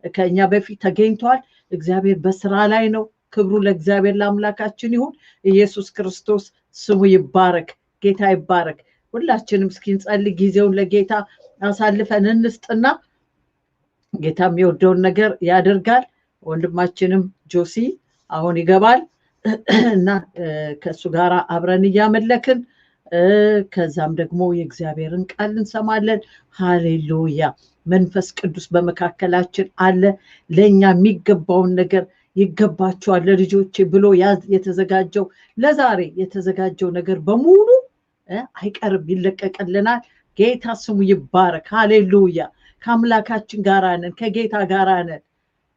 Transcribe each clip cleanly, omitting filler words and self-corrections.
ከኛ በፊት ተገኝቷል። እግዚአብሔር በስራ ላይ ነው። ክብሩ ለእግዚአብሔር ለአምላካችን ይሁን። ኢየሱስ ክርስቶስ ስሙ ይባረክ። ጌታ ይባረክ። ሁላችንም እስኪ እንጸልይ። ጊዜውን ለጌታ አሳልፈን እንስጥና ጌታ የሚወደውን ነገር ያደርጋል። ወንድማችንም ጆሲ አሁን ይገባል እና ከሱ ጋር አብረን እያመለክን ከዛም ደግሞ የእግዚአብሔርን ቃል እንሰማለን። ሃሌሉያ። መንፈስ ቅዱስ በመካከላችን አለ። ለኛ የሚገባውን ነገር ይገባቸዋል ለልጆቼ ብሎ የተዘጋጀው ለዛሬ የተዘጋጀው ነገር በሙሉ አይቀርም፣ ይለቀቅልናል። ጌታ ስሙ ይባረክ። ሃሌሉያ። ከአምላካችን ጋር ነን፣ ከጌታ ጋር ነን።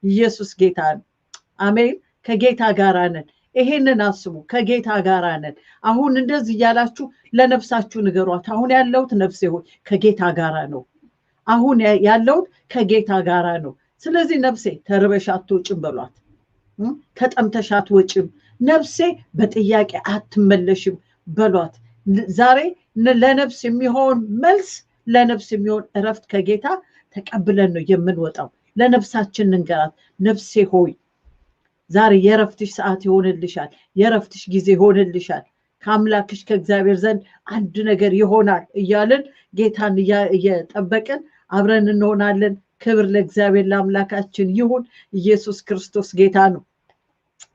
ኢየሱስ ጌታ ነው። አሜን። ከጌታ ጋር ነን። ይሄንን አስቡ። ከጌታ ጋር ነን። አሁን እንደዚህ እያላችሁ ለነፍሳችሁ ንገሯት። አሁን ያለሁት ነፍሴ ሆይ ከጌታ ጋር ነው። አሁን ያለሁት ከጌታ ጋር ነው። ስለዚህ ነፍሴ ተርበሽ አትወጭም በሏት። ተጠምተሽ አትወጭም። ነፍሴ በጥያቄ አትመለሽም በሏት። ዛሬ ለነፍስ የሚሆን መልስ፣ ለነፍስ የሚሆን እረፍት ከጌታ ተቀብለን ነው የምንወጣው። ለነፍሳችን እንገራት። ነፍሴ ሆይ ዛሬ የረፍትሽ ሰዓት ይሆንልሻል። የረፍትሽ ጊዜ ይሆንልሻል። ከአምላክሽ ከእግዚአብሔር ዘንድ አንድ ነገር ይሆናል እያልን ጌታን እየጠበቅን አብረን እንሆናለን። ክብር ለእግዚአብሔር ለአምላካችን ይሁን። ኢየሱስ ክርስቶስ ጌታ ነው።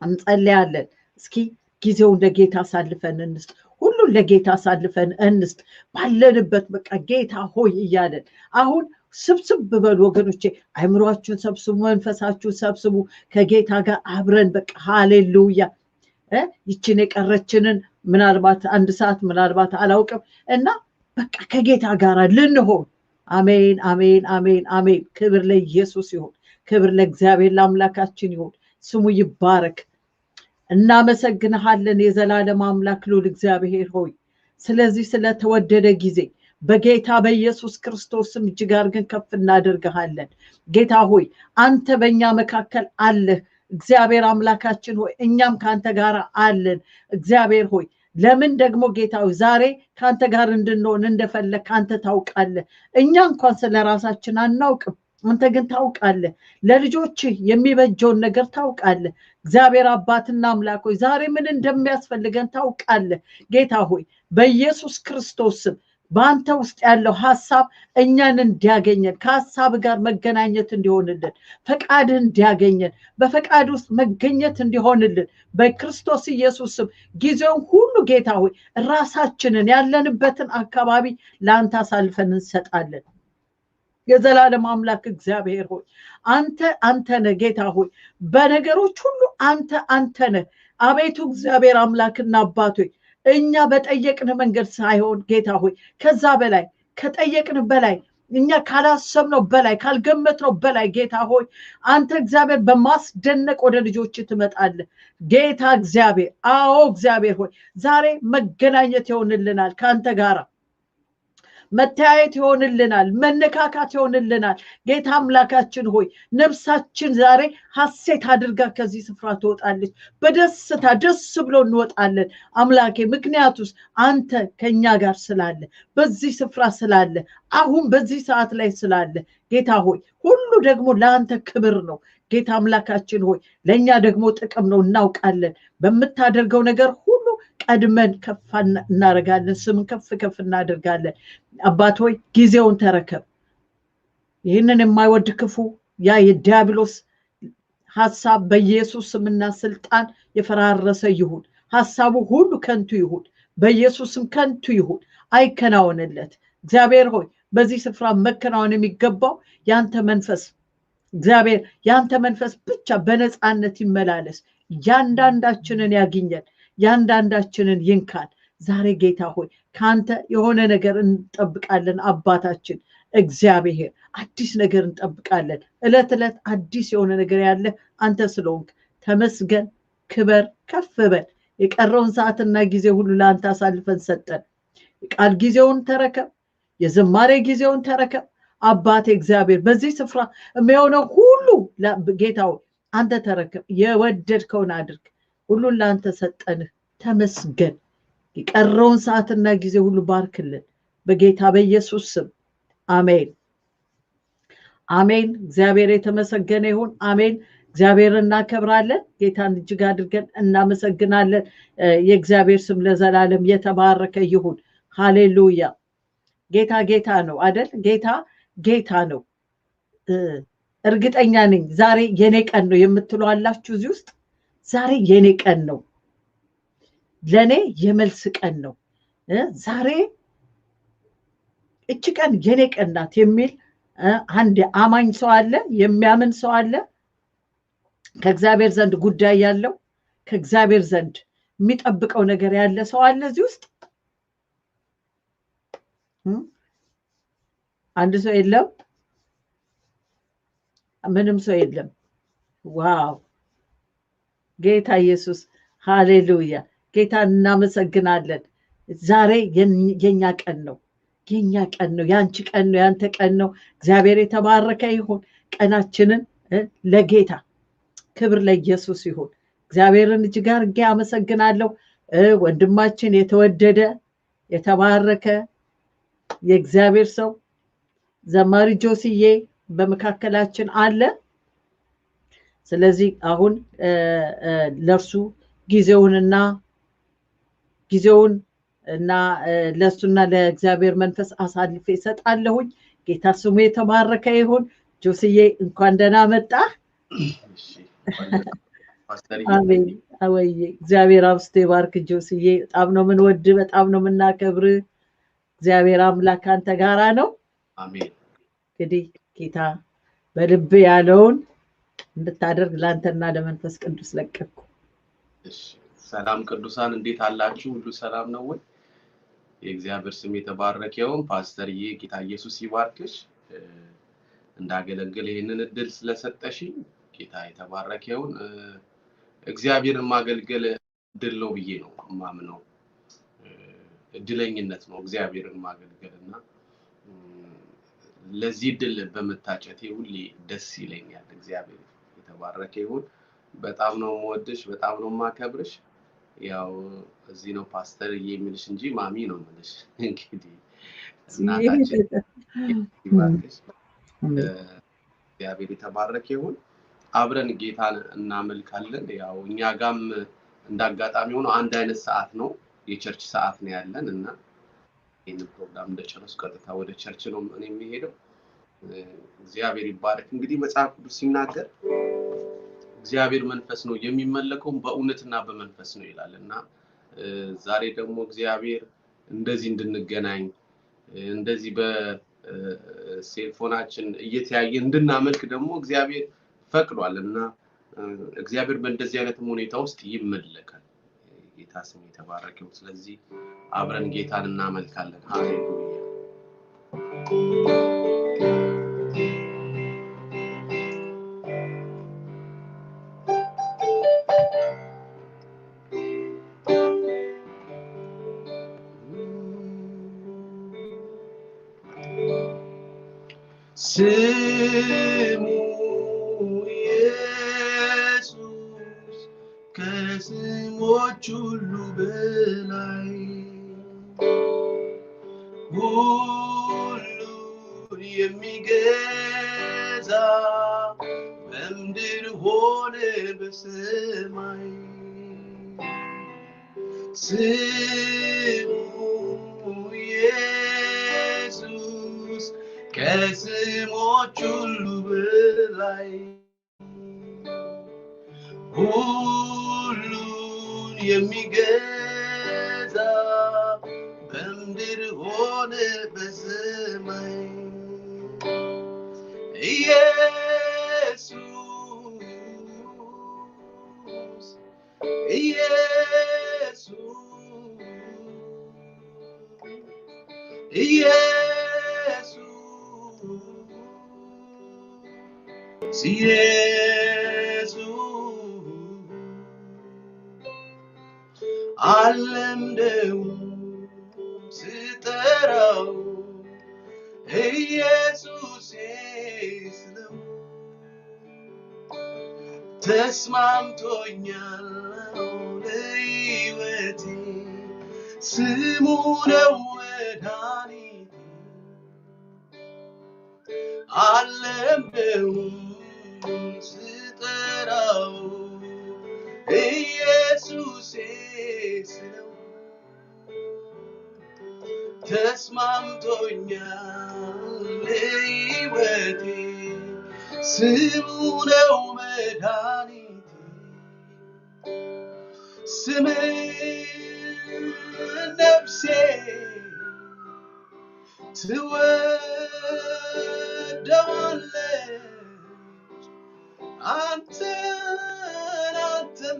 እንጸልያለን። እስኪ ጊዜውን ለጌታ አሳልፈን እንስጥ። ሁሉን ለጌታ አሳልፈን እንስጥ። ባለንበት በቃ ጌታ ሆይ እያለን አሁን ስብስብ በሉ ወገኖቼ። አይምሯችሁን ሰብስቡ፣ መንፈሳችሁን ሰብስቡ። ከጌታ ጋር አብረን በቃ ሃሌሉያ። ይችን የቀረችንን ምናልባት አንድ ሰዓት ምናልባት አላውቅም እና በቃ ከጌታ ጋር ልንሆን። አሜን አሜን አሜን አሜን። ክብር ለኢየሱስ ይሁን። ክብር ለእግዚአብሔር ለአምላካችን ይሁን። ስሙ ይባረክ። እናመሰግንሃለን የዘላለም አምላክ ልዑል እግዚአብሔር ሆይ ስለዚህ ስለተወደደ ጊዜ በጌታ በኢየሱስ ክርስቶስም እጅግ አድርገን ከፍ እናደርግሃለን። ጌታ ሆይ አንተ በእኛ መካከል አለህ። እግዚአብሔር አምላካችን ሆይ እኛም ካንተ ጋር አለን። እግዚአብሔር ሆይ ለምን ደግሞ ጌታ ሆይ ዛሬ ካንተ ጋር እንድንሆን እንደፈለክ አንተ ታውቃለህ። እኛ እንኳን ስለራሳችን አናውቅም፣ አንተ ግን ታውቃለህ። ለልጆች የሚበጀውን ነገር ታውቃለህ። እግዚአብሔር አባትና አምላክ ሆይ ዛሬ ምን እንደሚያስፈልገን ታውቃለህ። ጌታ ሆይ በኢየሱስ ክርስቶስም በአንተ ውስጥ ያለው ሐሳብ እኛን እንዲያገኘን፣ ከሐሳብ ጋር መገናኘት እንዲሆንልን፣ ፈቃድን እንዲያገኘን፣ በፈቃድ ውስጥ መገኘት እንዲሆንልን በክርስቶስ ኢየሱስም ጊዜውን ሁሉ ጌታ ሆይ ራሳችንን ያለንበትን አካባቢ ለአንተ አሳልፈን እንሰጣለን። የዘላለም አምላክ እግዚአብሔር ሆይ አንተ ነህ። ጌታ ሆይ በነገሮች ሁሉ አንተ ነህ። አቤቱ እግዚአብሔር አምላክና አባት ሆይ እኛ በጠየቅን መንገድ ሳይሆን ጌታ ሆይ ከዛ በላይ ከጠየቅን በላይ እኛ ካላሰብነው በላይ ካልገመትነው በላይ ጌታ ሆይ አንተ እግዚአብሔር በማስደነቅ ወደ ልጆች ትመጣለህ። ጌታ እግዚአብሔር አዎ እግዚአብሔር ሆይ ዛሬ መገናኘት ይሆንልናል፣ ካንተ ጋራ መታየት ይሆንልናል፣ መነካካት ይሆንልናል። ጌታ አምላካችን ሆይ ነፍሳችን ዛሬ ሐሴት አድርጋ ከዚህ ስፍራ ትወጣለች። በደስታ ደስ ብሎ እንወጣለን አምላኬ። ምክንያቱስ አንተ ከኛ ጋር ስላለ፣ በዚህ ስፍራ ስላለ፣ አሁን በዚህ ሰዓት ላይ ስላለ ጌታ ሆይ ሁሉ ደግሞ ለአንተ ክብር ነው። ጌታ አምላካችን ሆይ ለኛ ደግሞ ጥቅም ነው እናውቃለን። በምታደርገው ነገር ሁሉ ቀድመን ከፍ እናደርጋለን፣ ስምን ከፍ እናደርጋለን። አባት ሆይ ጊዜውን ተረከብ። ይህንን የማይወድ ክፉ ያ የዲያብሎስ ሐሳብ በኢየሱስ ስምና ስልጣን የፈራረሰ ይሁን። ሐሳቡ ሁሉ ከንቱ ይሁን፣ በኢየሱስም ከንቱ ይሁን፣ አይከናወንለት። እግዚአብሔር ሆይ በዚህ ስፍራ መከናወን የሚገባው ያንተ መንፈስ እግዚአብሔር ያንተ መንፈስ ብቻ በነፃነት ይመላለስ። ያንዳንዳችንን ያግኘን፣ ያንዳንዳችንን ይንካል። ዛሬ ጌታ ሆይ ካንተ የሆነ ነገር እንጠብቃለን። አባታችን እግዚአብሔር አዲስ ነገር እንጠብቃለን። እለት እለት አዲስ የሆነ ነገር ያለ አንተ ስለሆንክ ተመስገን፣ ክበር፣ ከፍ በል። የቀረውን ሰዓትና ጊዜ ሁሉ ለአንተ አሳልፈን ሰጠን። የቃል ጊዜውን ተረከብ፣ የዝማሬ ጊዜውን ተረከብ። አባቴ እግዚአብሔር በዚህ ስፍራ የሚሆነው ሁሉ ጌታ ሆይ አንተ ተረከብ። የወደድከውን አድርግ። ሁሉን ለአንተ ሰጠንህ። ተመስገን። የቀረውን ሰዓትና ጊዜ ሁሉ ባርክልን በጌታ በኢየሱስ ስም አሜን። አሜን። እግዚአብሔር የተመሰገነ ይሁን። አሜን። እግዚአብሔርን እናከብራለን። ጌታን እጅግ አድርገን እናመሰግናለን። የእግዚአብሔር ስም ለዘላለም የተባረከ ይሁን። ሃሌሉያ። ጌታ ጌታ ነው አይደል? ጌታ ጌታ ነው። እርግጠኛ ነኝ ዛሬ የኔ ቀን ነው የምትሉ አላችሁ እዚህ ውስጥ። ዛሬ የኔ ቀን ነው፣ ለኔ የመልስ ቀን ነው። ዛሬ እቺ ቀን የኔ ቀን ናት የሚል አንድ አማኝ ሰው አለ፣ የሚያምን ሰው አለ። ከእግዚአብሔር ዘንድ ጉዳይ ያለው ከእግዚአብሔር ዘንድ የሚጠብቀው ነገር ያለ ሰው አለ እዚህ ውስጥ። አንድ ሰው የለም? ምንም ሰው የለም። ዋው! ጌታ ኢየሱስ ሃሌሉያ። ጌታ እናመሰግናለን። ዛሬ የኛ ቀን ነው፣ የኛ ቀን ነው፣ ያንቺ ቀን ነው፣ ያንተ ቀን ነው። እግዚአብሔር የተባረከ ይሁን። ቀናችንን ለጌታ ክብር ለኢየሱስ ይሁን። እግዚአብሔርን እጅግ አድርጌ አመሰግናለሁ። ወንድማችን የተወደደ የተባረከ የእግዚአብሔር ሰው ዘማሪ ጆሲዬ በመካከላችን አለ። ስለዚህ አሁን ለርሱ ጊዜውንና ለሱና ለእግዚአብሔር መንፈስ አሳልፌ እሰጣለሁኝ። ጌታ ስሙ የተባረከ ይሁን። ጆሲዬ እንኳን ደህና መጣ። አሜን። አወይ እግዚአብሔር አብስቶ ይባርክ ጆሲዬ። በጣም ነው የምንወድ፣ በጣም ነው የምናከብር። እግዚአብሔር አምላክ አንተ ጋራ ነው። አሜን። እንግዲህ ጌታ በልብ ያለውን እንድታደርግ ላንተና ለመንፈስ ቅዱስ ለቀቅኩ። እሺ፣ ሰላም ቅዱሳን እንዴት አላችሁ? ሁሉ ሰላም ነው ወይ? የእግዚአብሔር ስም የተባረከ ይሁን። ፓስተርዬ ጌታ ኢየሱስ ይባርክሽ። እንዳገለግል ይሄንን እድል ስለሰጠሽኝ ጌታ የተባረከ ይሁን። እግዚአብሔርን ማገልገል እድል ነው ብዬ ነው ማምነው። እድለኝነት ነው እግዚአብሔርን ማገልገልና ለዚህ እድል በመታጨቴ ሁሌ ደስ ይለኛል። እግዚአብሔር የተባረከ ይሁን። በጣም ነው ወድሽ፣ በጣም ነው ማከብርሽ። ያው እዚህ ነው ፓስተር የሚልሽ እንጂ ማሚ ነው የምልሽ። እንግዲህ እናታችን ይባርክሽ። እግዚአብሔር የተባረከ ይሁን። አብረን ጌታን እናመልካለን። ያው እኛ ጋም እንዳጋጣሚ ሆኖ አንድ አይነት ሰዓት ነው፣ የቸርች ሰዓት ነው ያለን እና ይሄን ፕሮግራም እንደጨረስኩ ቀጥታ ወደ ቸርች ነው እኔ የሚሄደው። እግዚአብሔር ይባረክ። እንግዲህ መጽሐፍ ቅዱስ ሲናገር እግዚአብሔር መንፈስ ነው የሚመለከው በእውነትና በመንፈስ ነው ይላልና ዛሬ ደግሞ እግዚአብሔር እንደዚህ እንድንገናኝ እንደዚህ በሴልፎናችን እየተያየ እንድናመልክ ደግሞ እግዚአብሔር ፈቅዷልና እግዚአብሔር በእንደዚህ አይነት ሁኔታ ውስጥ ይመለካል። ጌታ ስም የተባረከ ይሁን። ስለዚህ አብረን ጌታን እናመልካለን። ሃሌሉያ። ስሙ ኢየሱስ ከስሞች ሁሉ በላይ ሁሉን የሚገዛ በምድር ሆነ በሰማይ ስሙ ኢየሱስ ከስሞች ሁሉ በላይ ሁሉን የሚገዛ በምድር ሆነ በሰማይ ኢየሱስ ኢየሱስ አለምደው ስጠራው ኢየሱስ ስለው ተስማምቶኛል ለሕይወቴ ስሙ ነው መድኃኒቴ አለምደው ስጠራው ኢየሱሴ ስለው ተስማምቶኛል ሕይወቴ ስሙ ነው መድኃኒቴ ስምህን ነፍሴ ትወደዋለች አንተን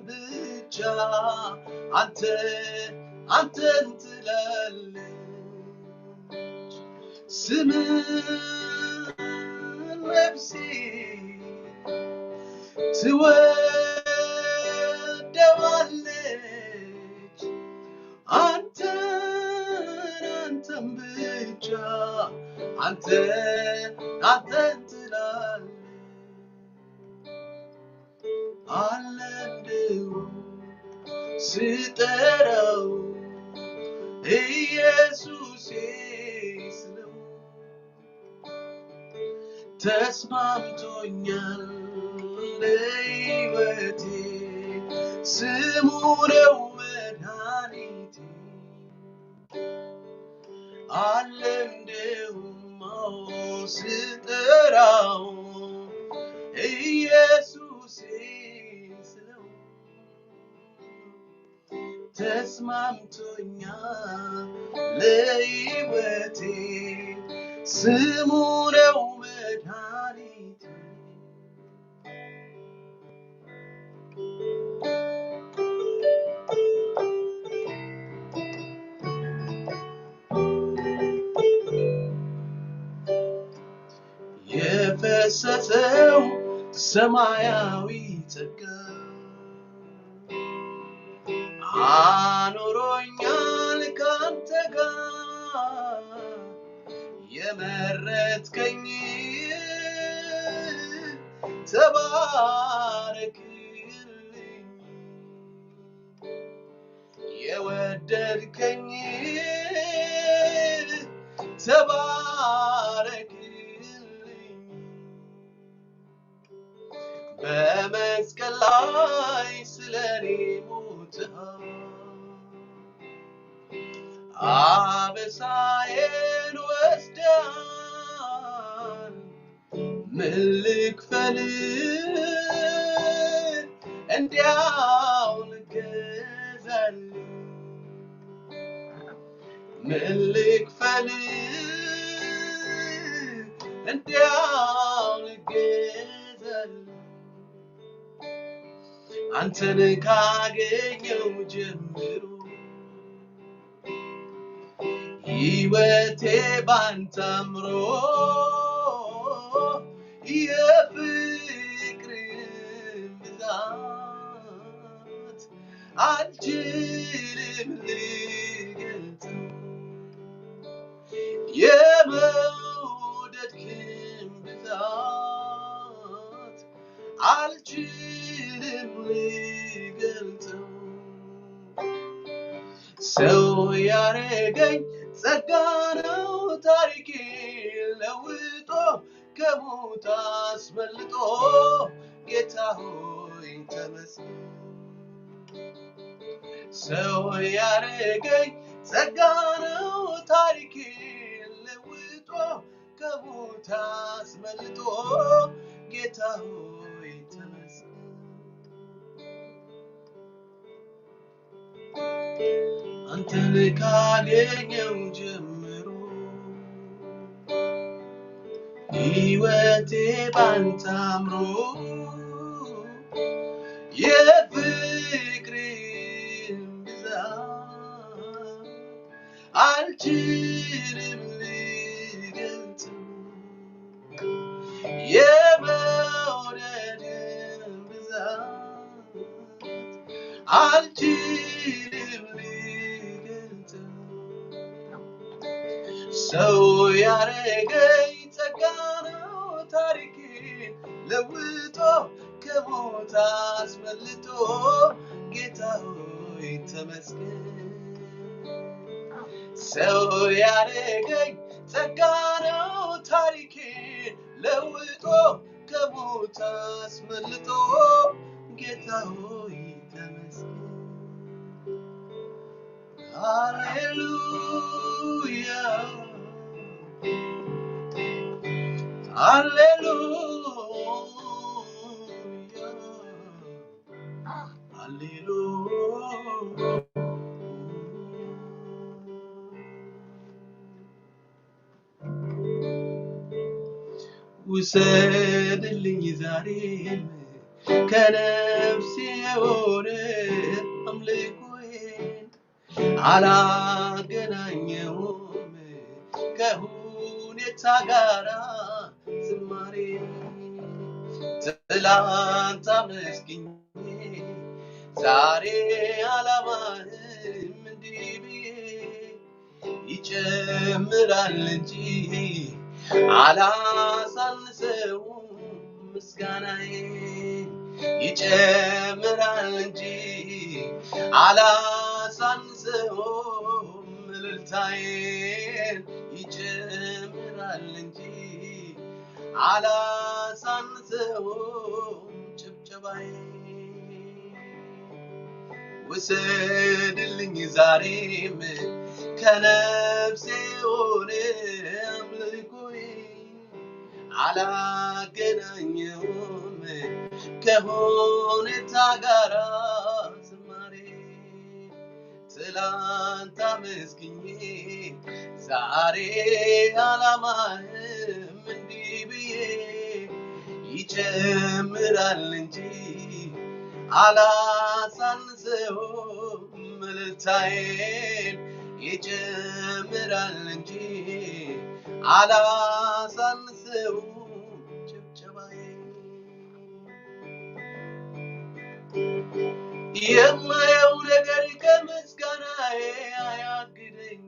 ብቻ አንተን ትላለች ስምህን ነፍሴ ትወደዋለች አንተን ብቻ አንተን ትላለች አለምደው ስጠራው ኢየሱሴ ስለው ተስማምቶኛል ሕይወቴ ስሙ ነው መድኃኒቴ አለምደውም ስጠራው ኢየሱሴ ስለው ተስማምቶኛል ሕይወቴ ስሙ ነው መድኃኒቴ የፈሰሰው ሰማያዊ ጸጋ አኖሮኛል ካንተ ጋር የመረጥከኝ ተባረክልኝ የወደድከኝ ተባረክልኝ በመስቀል ላይ ስለኔ ሞተሃል አበሳዬን ወስደሃል ምን ልክፈል እንዲያው ልገዛል ምን ልክፈል እንዲያው ልገዛል አንተን ካገኘው ጀምሮ ሕይወቴ ባንተ አምሮ የፍቅርን ብዛት አልችልም ልገልጸው የመውደድህን ብዛት አልችልም ልገልጸው ሰው ያረገኝ ጸጋ ነው ታሪኬ ለውጦ ከሞት አስመልጦ ጌታ ሆይ ተመስገን ሰው ያረገኝ ጸጋ ነው ታሪኬ ለውጦ ከሞት አስመልጦ ጌታ ሆይ ተመስገን አንተን ካገኘው ጀምሮ ሕይወቴ ባንተ አምሮ የፍቅርን ብዛት አልችልም ልገልጸው የመውደድህን ብዛት አልችልም ልገልጸው ሰው ያረገኝ ጸጋ ነው ታሪኬን ለውጦ ከሞት አስመልጦ ጌታ ሆይ ተመስገን ሰው ያረገኝ ጸጋ ነው ታሪኬን ለውጦ ከሞት አስመልጦ ጌታ ሆይ ተመስገን ሃሌሉያ ሃሌሉያ ውሰድልኝ ዛሬም ከነፍሴ የሆነ አምልኮዬን አላገናኘውም ከሁኔታ ጋራ ዝማሬ ትላንት አመስግኜ ዛሬ አላማህም እንዲህ ብዬ ይጨምራል እንጂ አላሳንሰውም ምስጋናዬ ይጨምራል እንጂ አላሳንሰውም እልልታዬን ይጨምራል እንጂ አላሳንሰውም ጭብጨባዬን ውሰድልኝ ዛሬም ከነፍሴ ሆነ አላገናኘውም ከሁኔታ ጋራ ዝማሬ ትላንት አመስግኜ ዛሬ አላማህም እንዲህ ብዬ ይጨምራል እንጂ አላሳንሰውም እልልታዬን ይጨምራል እንጂ አላሳንሰውም ጭብጨባዬን የማየው ነገር ከምስጋናዬ አያግደኝ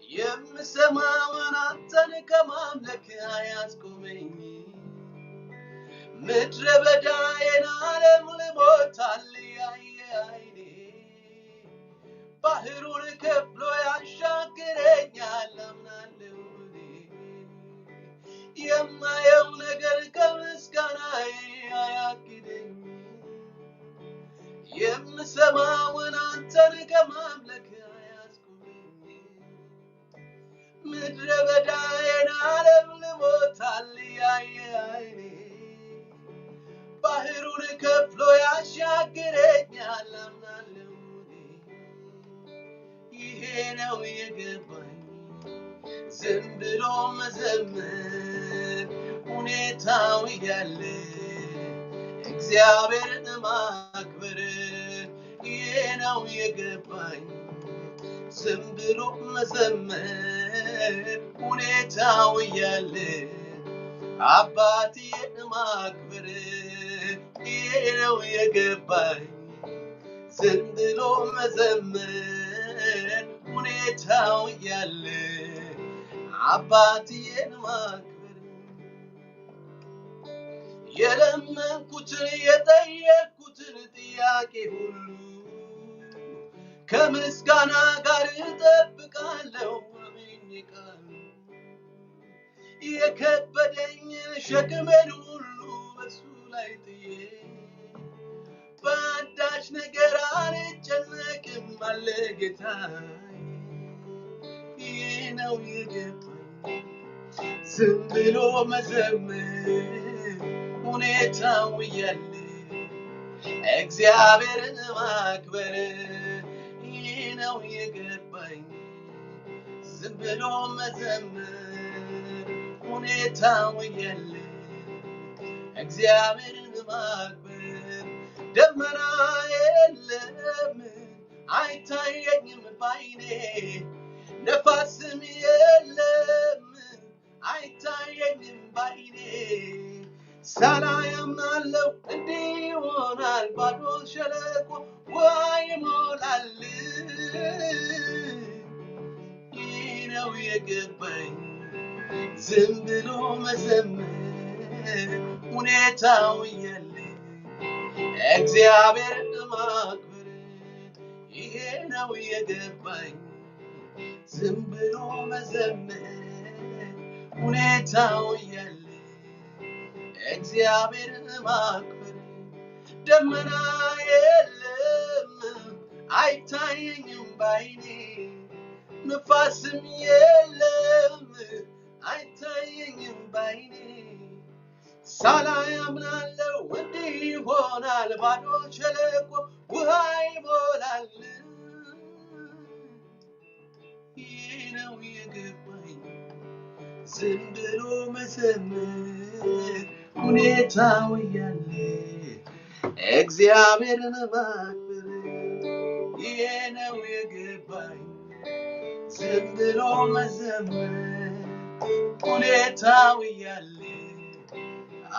የምሰማውን አንተን ከማምለክ አያስቆመኝ ምድረ በዳዬን ዓለም ልሞታል ያየ አይኔ ባህሩን ከፍሎ ያሻግረኛል አምናለሁ የማየው ነገር ከምስጋናዬ አያግደኝ የምሰማውን አንተን ከማምለክ አያስቆመኝ ምድረ በዳዬን ዓለም ልሞታል ያየ አይኔ ባህሩን ከፍሎ ያሻግረኛል አምናለሁ ይሄ ነው የገባኝ ዝም ብሎ መዘመር ሁኔታው ያለ እግዚአብሔርን ማክበር ይሄ ነው የገባኝ ዝም ብሎ መዘመር ሁኔታው ያለ አባቴን ማክበር ይሄ ነው የገባኝ ዝም ብሎ መዘመር ሁኔታው ያለ አባቴን ማክበር የለመንኩትን የጠየቅኩትን ጥያቄ ሁሉ ከምስጋና ጋር እጠብቃለሁ አሜን የከበደኝን ሸክሜን ሁሉ በሱ ላይ ጥዬ በአንዳች ነገር አልጨነቅም አለ ጌታዬ ይህ ነው የገባኝ ዝም ብሎ መዘመር ሁኔታው ያለ እግዚአብሔርን ማክበር ይህ ነው የገባኝ ዝም ብሎ መዘመር ሁኔታው ያለ እግዚአብሔርን ማክበር ደመና የለም አይታየኝም ባይኔ ነፋስም የለም አይታየኝም ባይኔ ሳላይ አምናለሁ እንዲህ ይሆናል ባዶ ሸለቆ ውሃ ይሞላል ይህ ነው የገባኝ ዝም ብሎ መዘመር ሁኔታው ያለ እግዚአብሔርን ማክበር ይሄ ነው የገባኝ ዝም ብሎ መዘመር ሁኔታው ያለ እግዚአብሔርን ማክበር ደመና የለም አይታየኝም ባይኔ ንፋስም የለም አይታየኝም ባይኔ ሳላይ አምናለው እንዲህ ይሆናል ባዶ ሸለቆ ውሃ ይሞላል ይህ ነው የገባኝ ዝም ብሎ መዘመር ሁኔታው ያለ እግዚአብሔርን ማክበር ይህ ነው የገባኝ ዝም ብሎ መዘመር ሁኔታው ያለ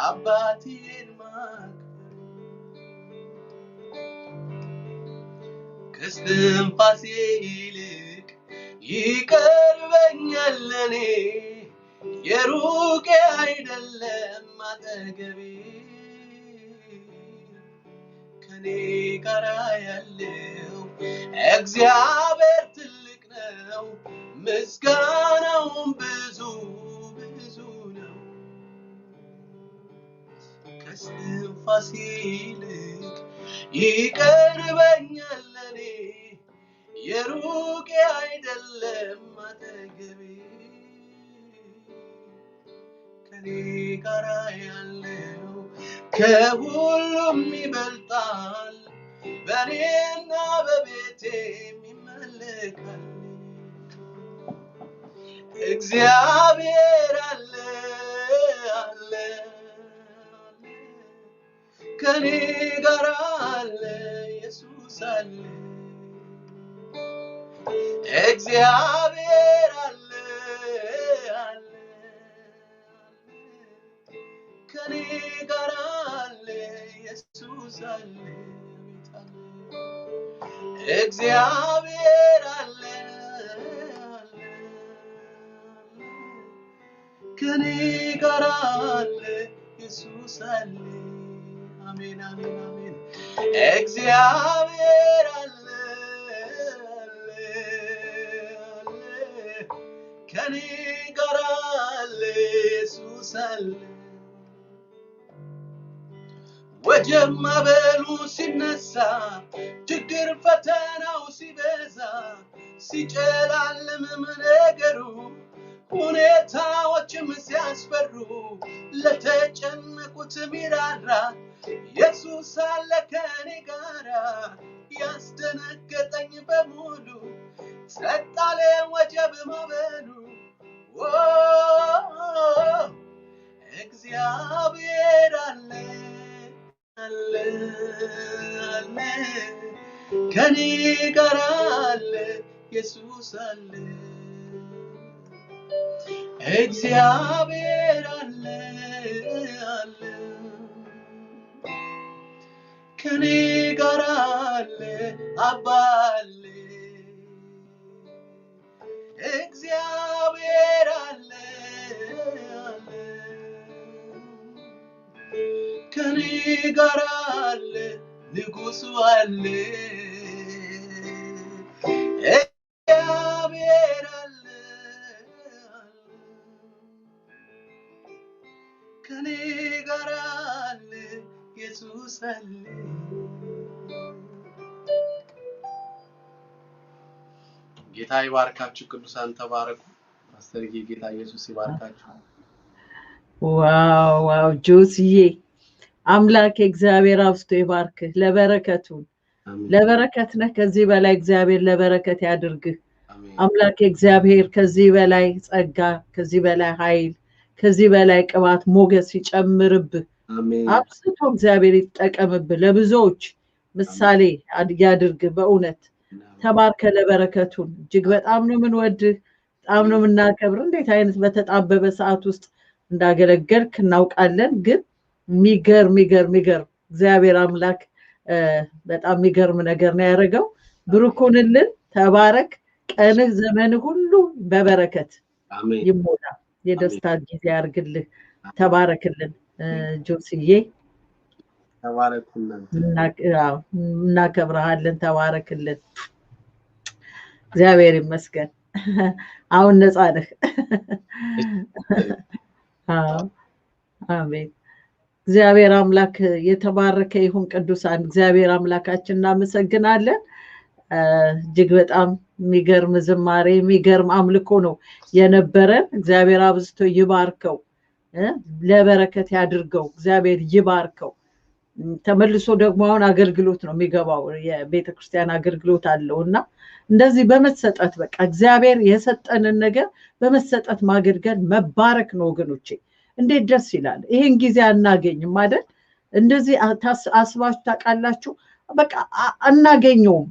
አባቴን ማክበር ከስትንፋሴ ይልቅ ይቀርበኛል ለኔ የሩቅ አይደለም አጠገቤ ከኔ ጋር ያለው እግዚአብሔር ትልቅ ነው ምስጋናውም ብዙ ብዙ ነው ከስትንፋሴ ይልቅ ይቀርበኛል ለኔ የሩቅ አይደለም አጠገቤ ከኔ ጋር ያለው ከሁሉም ይበልጣል በኔና በቤቴ ይመለካል እግዚአብሔር አለ አለ ከኔ ጋር አለ ኢየሱስ አለ እግዚአብሔር አለ አለ ከኔ ጋር አለ ኢየሱስ አለ እግዚአብሔር አለ አለ ከኔ ጋር አለ ኢየሱስ አለ አሜን አሜን አሜን እግዚአብሔር አለ አለ ከኔ ጋር አለ ኢየሱስ አለ ወጀብ ማዕበሉ ሲነሳ ችግር ፈተናው ሲበዛ ሲጨላልም ነገሩ ሁኔታዎችም ሲያስፈሩ ለተጨነቁት ሚራራ ኢየሱስ አለ ከኔ ጋራ ያስደነገጠኝ በሙሉ ጸጥ አለ ወጀብ ማዕበሉ እግዚአብሔር አለ አለ አለ ከኔ ጋር አለ ኢየሱስ አለ እግዚአብሔር አለ አለ ከኔ ጋር አለ አባ አለ እግዚአብሔር አለ አለ ከኔ ጋር አለ ንጉሱ አለ እግዚአብሔር አለ ከኔ ጋር አለ ኢየሱስ አለ ጌታ ይባርካችሁ ቅዱሳን ተባረኩ ፓስተር ጌታ ኢየሱስ ይባርካችሁ ዋው ዋው ጆሲዬ አምላክ እግዚአብሔር አብስቶ ይባርክ ለበረከት ነህ ከዚህ በላይ እግዚአብሔር ለበረከት ያድርግህ አምላክ እግዚአብሔር ከዚህ በላይ ጸጋ ከዚህ በላይ ኃይል ከዚህ በላይ ቅባት ሞገስ ይጨምርብህ አብስቶ እግዚአብሔር ይጠቀምብህ ለብዙዎች ምሳሌ ያድርግህ በእውነት ተባርከ ለበረከቱን እጅግ በጣም ነው ምንወድህ በጣም ነው ምናከብር እንዴት አይነት በተጣበበ ሰዓት ውስጥ እንዳገለገልክ እናውቃለን ግን ሚገርም እግዚአብሔር አምላክ በጣም ሚገርም ነገር ነው ያደረገው ብሩክሁንልን ተባረክ ቀንህ ዘመን ሁሉ በበረከት ይሞላ የደስታ ጊዜ ያርግልህ ተባረክልን ጆሲዬ ተባረኩልን እናከብርሃለን ተባረክልን እግዚአብሔር ይመስገን አሁን ነፃ ነህ። አሜን። እግዚአብሔር አምላክ የተባረከ ይሁን። ቅዱሳን እግዚአብሔር አምላካችን እናመሰግናለን። እጅግ በጣም የሚገርም ዝማሬ የሚገርም አምልኮ ነው የነበረን። እግዚአብሔር አብዝቶ ይባርከው፣ ለበረከት ያድርገው። እግዚአብሔር ይባርከው። ተመልሶ ደግሞ አሁን አገልግሎት ነው የሚገባው። የቤተክርስቲያን አገልግሎት አለውና እንደዚህ በመሰጠት በቃ እግዚአብሔር የሰጠንን ነገር በመሰጠት ማገልገል መባረክ ነው ወገኖቼ። እንዴት ደስ ይላል። ይሄን ጊዜ አናገኝም አይደል? እንደዚህ አስባችሁ ታውቃላችሁ? በቃ አናገኘውም።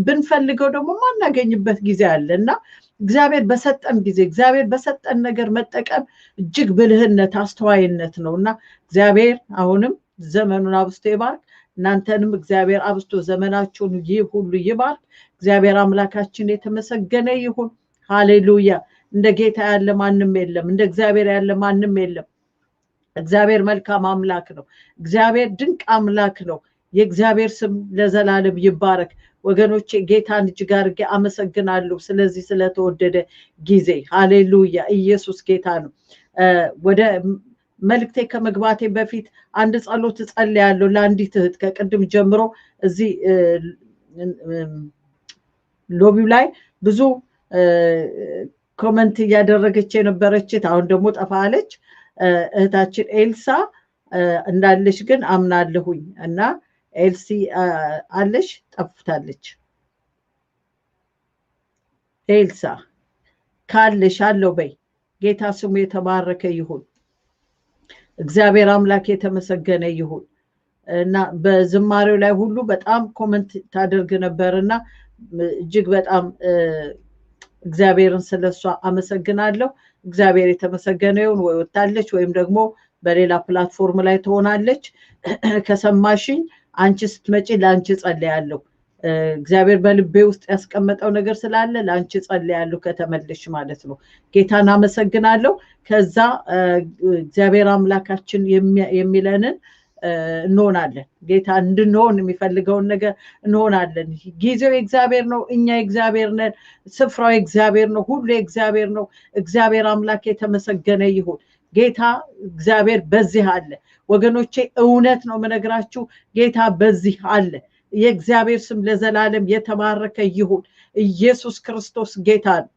ብንፈልገው ደግሞ ማናገኝበት ጊዜ አለና እግዚአብሔር በሰጠን ጊዜ እግዚአብሔር በሰጠን ነገር መጠቀም እጅግ ብልህነት አስተዋይነት ነውና እግዚአብሔር አሁንም ዘመኑን አብስቶ ይባርክ። እናንተንም እግዚአብሔር አብስቶ ዘመናችሁን ሁሉ ይባርክ። እግዚአብሔር አምላካችን የተመሰገነ ይሁን። ሃሌሉያ። እንደ ጌታ ያለ ማንም የለም። እንደ እግዚአብሔር ያለ ማንም የለም። እግዚአብሔር መልካም አምላክ ነው። እግዚአብሔር ድንቅ አምላክ ነው። የእግዚአብሔር ስም ለዘላለም ይባረክ። ወገኖቼ ጌታን እጅግ አድርጌ አመሰግናለሁ ስለዚህ ስለተወደደ ጊዜ። ሃሌሉያ። ኢየሱስ ጌታ ነው። ወደ መልእክቴ ከመግባቴ በፊት አንድ ጸሎት እጸልያለሁ ለአንዲት እህት ከቅድም ጀምሮ እዚህ ሎቢው ላይ ብዙ ኮመንት እያደረገች የነበረች አሁን ደግሞ ጠፋለች። እህታችን ኤልሳ እንዳለሽ ግን አምናለሁኝ እና ኤልሲ አለሽ ጠፍታለች። ኤልሳ ካለሽ አለው በይ። ጌታ ስሙ የተባረከ ይሁን። እግዚአብሔር አምላክ የተመሰገነ ይሁን። እና በዝማሬው ላይ ሁሉ በጣም ኮመንት ታደርግ ነበርና እጅግ በጣም እግዚአብሔርን ስለሷ አመሰግናለሁ። እግዚአብሔር የተመሰገነ ይሁን። ወይ ወጣለች ወይም ደግሞ በሌላ ፕላትፎርም ላይ ትሆናለች። ከሰማሽኝ አንቺ ስትመጪ ላንቺ ጸልያለሁ። እግዚአብሔር በልቤ ውስጥ ያስቀመጠው ነገር ስላለ ላንቺ ጸልያለሁ ከተመለሽ ማለት ነው። ጌታን አመሰግናለሁ። ከዛ እግዚአብሔር አምላካችን የሚለንን እንሆናለን። ጌታ እንድንሆን የሚፈልገውን ነገር እንሆናለን። ጊዜው የእግዚአብሔር ነው። እኛ የእግዚአብሔር ነን። ስፍራው የእግዚአብሔር ነው። ሁሉ የእግዚአብሔር ነው። እግዚአብሔር አምላክ የተመሰገነ ይሁን። ጌታ እግዚአብሔር በዚህ አለ ወገኖቼ። እውነት ነው የምነግራችሁ። ጌታ በዚህ አለ። የእግዚአብሔር ስም ለዘላለም የተባረከ ይሁን። ኢየሱስ ክርስቶስ ጌታ ነው።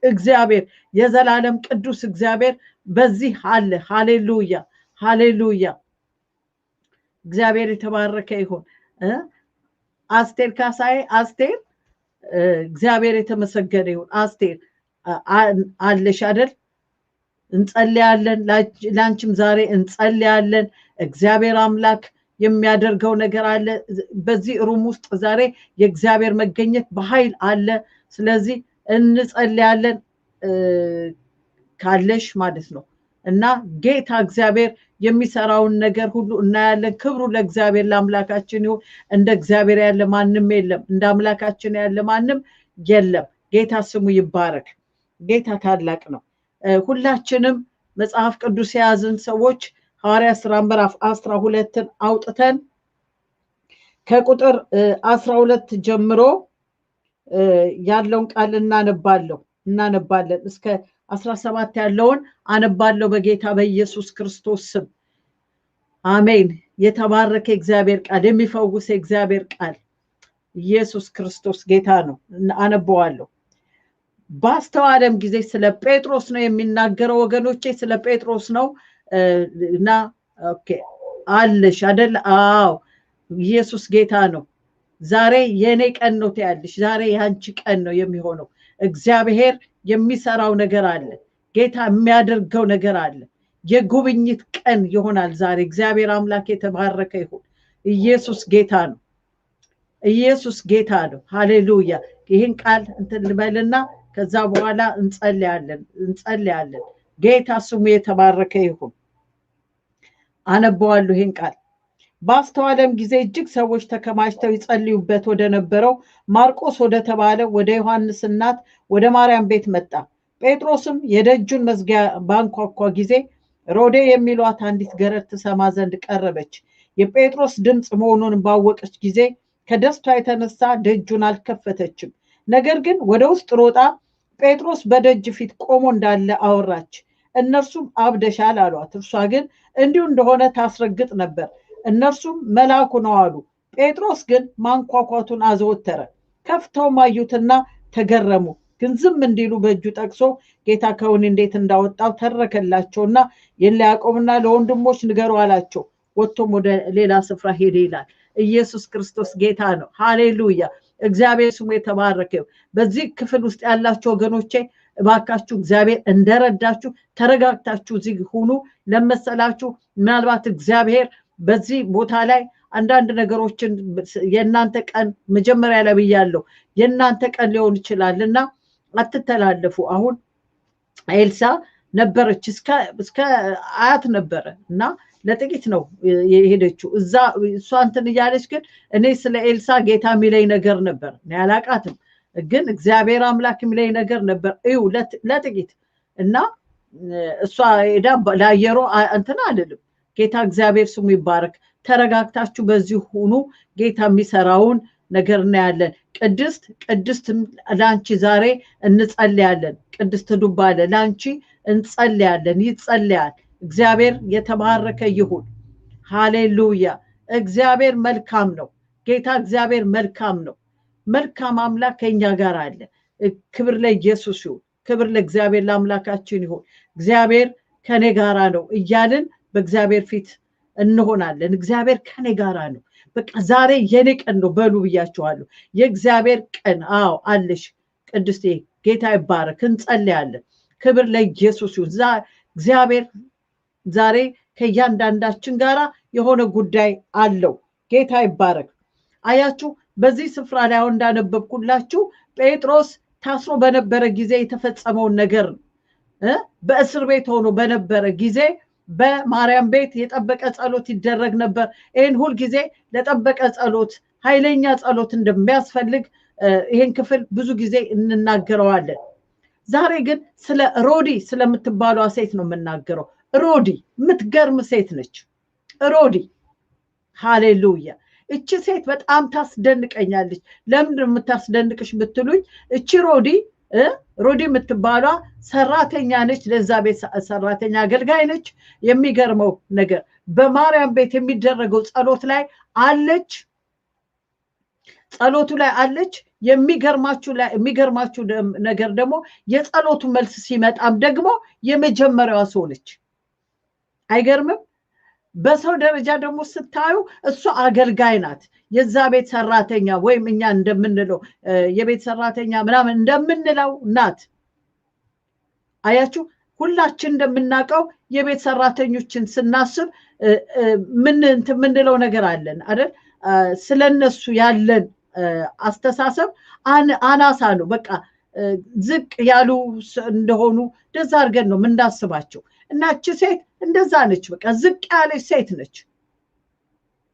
እግዚአብሔር የዘላለም ቅዱስ እግዚአብሔር በዚህ አለ። ሃሌሉያ ሃሌሉያ። እግዚአብሔር የተባረከ ይሁን። አስቴር ካሳዬ አስቴር እግዚአብሔር የተመሰገነ ይሁን። አስቴር አለሽ አይደል? እንጸልያለን። ላንቺም ዛሬ እንጸልያለን። እግዚአብሔር አምላክ የሚያደርገው ነገር አለ። በዚህ ሩም ውስጥ ዛሬ የእግዚአብሔር መገኘት በኃይል አለ። ስለዚህ እንጸልያለን ካለሽ ማለት ነው። እና ጌታ እግዚአብሔር የሚሰራውን ነገር ሁሉ እናያለን። ክብሩ ለእግዚአብሔር ለአምላካችን ይሁን። እንደ እግዚአብሔር ያለ ማንም የለም። እንደ አምላካችን ያለ ማንም የለም። ጌታ ስሙ ይባረክ። ጌታ ታላቅ ነው። ሁላችንም መጽሐፍ ቅዱስ የያዝን ሰዎች ሐዋርያት ሥራ ምዕራፍ 12ን አውጥተን ከቁጥር 12 ጀምሮ ያለውን ቃል እናነባለን እስከ 17 ያለውን አነባለሁ በጌታ በኢየሱስ ክርስቶስ ስም አሜን። የተባረከ እግዚአብሔር ቃል፣ የሚፈውስ እግዚአብሔር ቃል ኢየሱስ ክርስቶስ ጌታ ነው። አነባዋለሁ። ባስተዋለም ጊዜ ስለ ጴጥሮስ ነው የሚናገረው ወገኖቼ፣ ስለ ጴጥሮስ ነው። እና ኦኬ አለሽ አይደል? አዎ ኢየሱስ ጌታ ነው። ዛሬ የኔ ቀን ነው ትያለሽ። ዛሬ ያንቺ ቀን ነው የሚሆነው። እግዚአብሔር የሚሰራው ነገር አለ። ጌታ የሚያደርገው ነገር አለ። የጉብኝት ቀን ይሆናል ዛሬ። እግዚአብሔር አምላክ የተባረከ ይሁን። ኢየሱስ ጌታ ነው። ኢየሱስ ጌታ ነው። ሃሌሉያ። ይህን ቃል እንትን ልበልና ከዛ በኋላ እንጸልያለን። ጌታ ስሙ የተባረከ ይሁን። አነባዋለሁ ይህን ቃል። ባስተዋለም ጊዜ እጅግ ሰዎች ተከማችተው ይጸልዩበት ወደ ነበረው ማርቆስ ወደ ተባለ ወደ ዮሐንስ እናት ወደ ማርያም ቤት መጣ። ጴጥሮስም የደጁን መዝጊያ ባንኳኳ ጊዜ ሮዴ የሚሏት አንዲት ገረድ ትሰማ ዘንድ ቀረበች። የጴጥሮስ ድምፅ መሆኑን ባወቀች ጊዜ ከደስታ የተነሳ ደጁን አልከፈተችም። ነገር ግን ወደ ውስጥ ሮጣ ጴጥሮስ በደጅ ፊት ቆሞ እንዳለ አወራች። እነርሱም አብደሻል አሏት። እርሷ ግን እንዲሁ እንደሆነ ታስረግጥ ነበር። እነርሱም መልአኩ ነው አሉ። ጴጥሮስ ግን ማንኳኳቱን አዘወተረ። ከፍተውም አዩትና ተገረሙ። ግን ዝም እንዲሉ በእጁ ጠቅሶ ጌታ ከወህኒ እንዴት እንዳወጣው ተረከላቸውና ለያዕቆብና ለወንድሞች ንገሩ አላቸው። ወጥቶም ወደ ሌላ ስፍራ ሄደ ይላል። ኢየሱስ ክርስቶስ ጌታ ነው። ሃሌሉያ! እግዚአብሔር ስሙ የተባረከ ይሁን። በዚህ ክፍል ውስጥ ያላችሁ ወገኖቼ እባካችሁ እግዚአብሔር እንደረዳችሁ ተረጋግታችሁ እዚህ ሁኑ። ለመሰላችሁ ምናልባት እግዚአብሔር በዚህ ቦታ ላይ አንዳንድ ነገሮችን የእናንተ ቀን መጀመሪያ ላይ ብያለሁ የእናንተ ቀን ሊሆን ይችላልና አትተላለፉ። አሁን ኤልሳ ነበረች እስከ አያት ነበረ እና ለጥቂት ነው የሄደችው እዛ እሷ እንትን እያለች ግን እኔ ስለ ኤልሳ ጌታ የሚለኝ ነገር ነበር። እኔ አላቃትም ግን እግዚአብሔር አምላክ የሚለኝ ነገር ነበር እዩ ለጥቂት እና እሷ ሄዳ ለአየሩ እንትን አይደለም። ጌታ እግዚአብሔር ስሙ ይባረክ። ተረጋግታችሁ በዚህ ሁኑ። ጌታ የሚሰራውን ነገር እናያለን። ቅድስት ላንቺ ዛሬ እንጸልያለን። ቅድስት ዱባለ ላንቺ እንጸልያለን። ይጸልያል። እግዚአብሔር የተባረከ ይሁን። ሃሌሉያ! እግዚአብሔር መልካም ነው። ጌታ እግዚአብሔር መልካም ነው። መልካም አምላክ ከኛ ጋር አለ። ክብር ለኢየሱስ ይሁን። ክብር ለእግዚአብሔር ለአምላካችን ይሁን። እግዚአብሔር ከኔ ጋራ ነው እያልን በእግዚአብሔር ፊት እንሆናለን። እግዚአብሔር ከኔ ጋራ ነው። በቃ ዛሬ የኔ ቀን ነው በሉ ብያችኋለሁ። የእግዚአብሔር ቀን አዎ አለሽ ቅድስቴ። ጌታ ይባረክ። እንጸልያለን። ክብር ለኢየሱስ ይሁን። እግዚአብሔር ዛሬ ከእያንዳንዳችን ጋራ የሆነ ጉዳይ አለው። ጌታ ይባረክ። አያችሁ በዚህ ስፍራ ላይ አሁን እንዳነበብኩላችሁ ጴጥሮስ ታስሮ በነበረ ጊዜ የተፈጸመውን ነገር በእስር ቤት ሆኖ በነበረ ጊዜ በማርያም ቤት የጠበቀ ጸሎት ይደረግ ነበር። ይህን ሁል ጊዜ ለጠበቀ ጸሎት ኃይለኛ ጸሎት እንደሚያስፈልግ ይህን ክፍል ብዙ ጊዜ እንናገረዋለን። ዛሬ ግን ስለ ሮዲ ስለምትባለው ሴት ነው የምናገረው። ሮዲ የምትገርም ሴት ነች። ሮዲ ሃሌሉያ! እቺ ሴት በጣም ታስደንቀኛለች። ለምንድን የምታስደንቅሽ ብትሉኝ እቺ ሮዲ የምትባሏ ሰራተኛ ነች። ለዛ ቤት ሰራተኛ አገልጋይ ነች። የሚገርመው ነገር በማርያም ቤት የሚደረገው ጸሎት ላይ አለች። ጸሎቱ ላይ አለች። የሚገርማችሁ ነገር ደግሞ የጸሎቱ መልስ ሲመጣም ደግሞ የመጀመሪያዋ ሰው ነች። አይገርምም? በሰው ደረጃ ደግሞ ስታዩ እሷ አገልጋይ ናት። የዛ ቤት ሰራተኛ ወይም እኛ እንደምንለው የቤት ሰራተኛ ምናምን እንደምንለው ናት። አያችሁ ሁላችን እንደምናውቀው የቤት ሰራተኞችን ስናስብ ምንለው ነገር አለን አይደል? ስለነሱ ያለን አስተሳሰብ አናሳ ነው። በቃ ዝቅ ያሉ እንደሆኑ እንደዛ አድርገን ነው የምናስባቸው። እና እቺ ሴት እንደዛ ነች። በቃ ዝቅ ያለች ሴት ነች።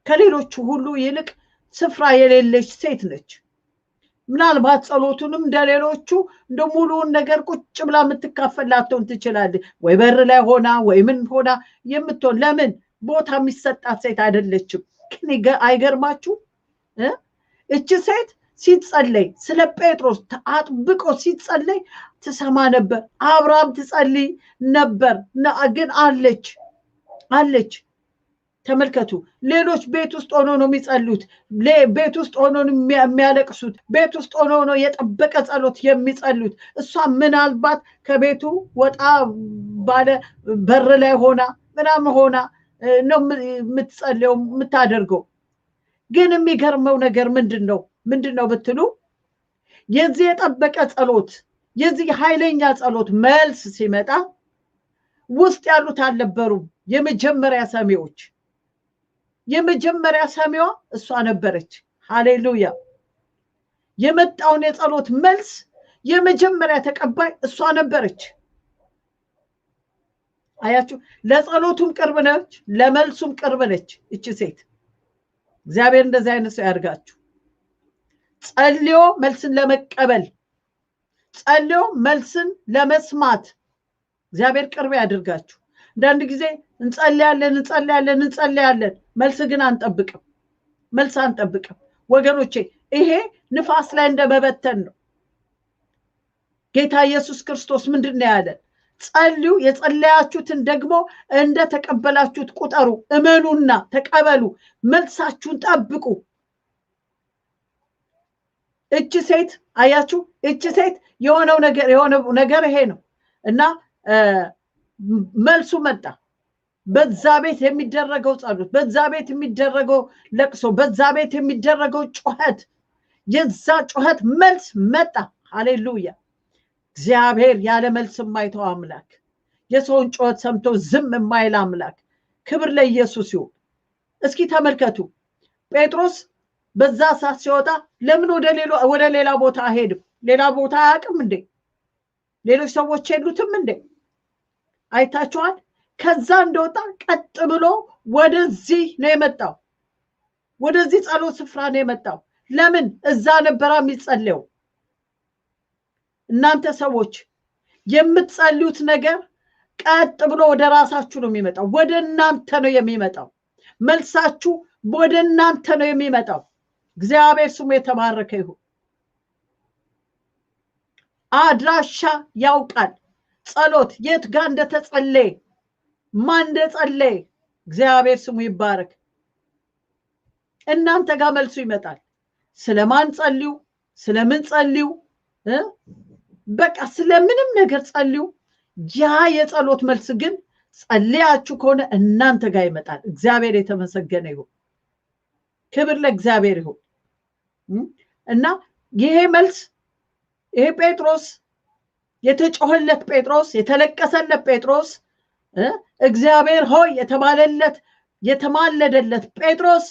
ከሌሎቹ ሁሉ ይልቅ ስፍራ የሌለች ሴት ነች። ምናልባት ጸሎቱንም እንደሌሎቹ እንደ ሙሉውን ነገር ቁጭ ብላ የምትካፈላተውን ትችላለች። ወይ በር ላይ ሆና ወይ ምን ሆና የምትሆን ለምን ቦታ የሚሰጣት ሴት አይደለችም። ግን አይገርማችሁ እቺ ሴት ሲጸለይ ስለ ጴጥሮስ አጥብቆ ሲጸለይ ትሰማ ነበር። አብራም ትጸልይ ነበር። ግን አለች። ተመልከቱ። ሌሎች ቤት ውስጥ ሆኖ ነው የሚጸሉት። ቤት ውስጥ ሆኖ ነው የሚያለቅሱት። ቤት ውስጥ ሆኖ ነው የጠበቀ ጸሎት የሚጸሉት። እሷ ምናልባት ከቤቱ ወጣ ባለ በር ላይ ሆና ምናምን ሆና ነው የምትጸልየው የምታደርገው። ግን የሚገርመው ነገር ምንድነው ብትሉ የዚህ የጠበቀ ጸሎት የዚህ ኃይለኛ ጸሎት መልስ ሲመጣ ውስጥ ያሉት አልነበሩም። የመጀመሪያ ሰሚዋ እሷ ነበረች። ሃሌሉያ! የመጣውን የጸሎት መልስ የመጀመሪያ ተቀባይ እሷ ነበረች። አያችሁ ለጸሎቱም ቅርብ ነች፣ ለመልሱም ቅርብ ነች እቺ ሴት። እግዚአብሔር እንደዚህ አይነት ሰው ያርጋችሁ። ጸልዮ መልስን ለመቀበል ጸልዮ መልስን ለመስማት እግዚአብሔር ቅርብ ያድርጋችሁ። አንዳንድ ጊዜ እንጸልያለን መልስ ግን አንጠብቅም። ወገኖቼ ይሄ ንፋስ ላይ እንደመበተን ነው። ጌታ ኢየሱስ ክርስቶስ ምንድነው ያለን? ጸልዩ፣ የጸለያችሁትን ደግሞ እንደ ተቀበላችሁት ቁጠሩ፣ እመኑና ተቀበሉ፣ መልሳችሁን ጠብቁ። እቺ ሴት አያችሁ፣ እቺ ሴት የሆነው ነገር ይሄ ነው እና መልሱ መጣ። በዛ ቤት የሚደረገው ጸሎት፣ በዛ ቤት የሚደረገው ለቅሶ፣ በዛ ቤት የሚደረገው ጩኸት፣ የዛ ጩኸት መልስ መጣ። ሃሌሉያ! እግዚአብሔር ያለ መልስ የማይተው አምላክ፣ የሰውን ጩኸት ሰምቶ ዝም የማይል አምላክ። ክብር ለኢየሱስ ይሁን። እስኪ ተመልከቱ፣ ጴጥሮስ በዛ ሰዓት ሲወጣ ለምን ወደ ሌላ ቦታ አይሄድም? ሌላ ቦታ አያውቅም እንዴ? ሌሎች ሰዎች የሉትም እንዴ? አይታችኋል? ከዛ እንደወጣ ቀጥ ብሎ ወደዚህ ነው የመጣው። ወደዚህ ጸሎት ስፍራ ነው የመጣው። ለምን? እዛ ነበር የሚጸልየው። እናንተ ሰዎች የምትጸልዩት ነገር ቀጥ ብሎ ወደ ራሳችሁ ነው የሚመጣው። ወደ እናንተ ነው የሚመጣው። መልሳችሁ ወደ እናንተ ነው የሚመጣው። እግዚአብሔር ስሙ የተባረከ ይሁን። አድራሻ ያውቃል። ጸሎት የት ጋር እንደተጸለየ፣ ማን እንደጸለየ እግዚአብሔር ስሙ ይባረክ። እናንተ ጋር መልሱ ይመጣል። ስለማን ጸልዩ፣ ስለምን ጸልዩ፣ በቃ ስለምንም ነገር ጸልዩ። ያ የጸሎት መልስ ግን ጸልያችሁ ከሆነ እናንተ ጋር ይመጣል። እግዚአብሔር የተመሰገነ ይሁን። ክብር ለእግዚአብሔር ይሁን። እና ይሄ መልስ፣ ይሄ ጴጥሮስ የተጮኸለት ጴጥሮስ፣ የተለቀሰለት ጴጥሮስ፣ እግዚአብሔር ሆይ የተማለደለት ጴጥሮስ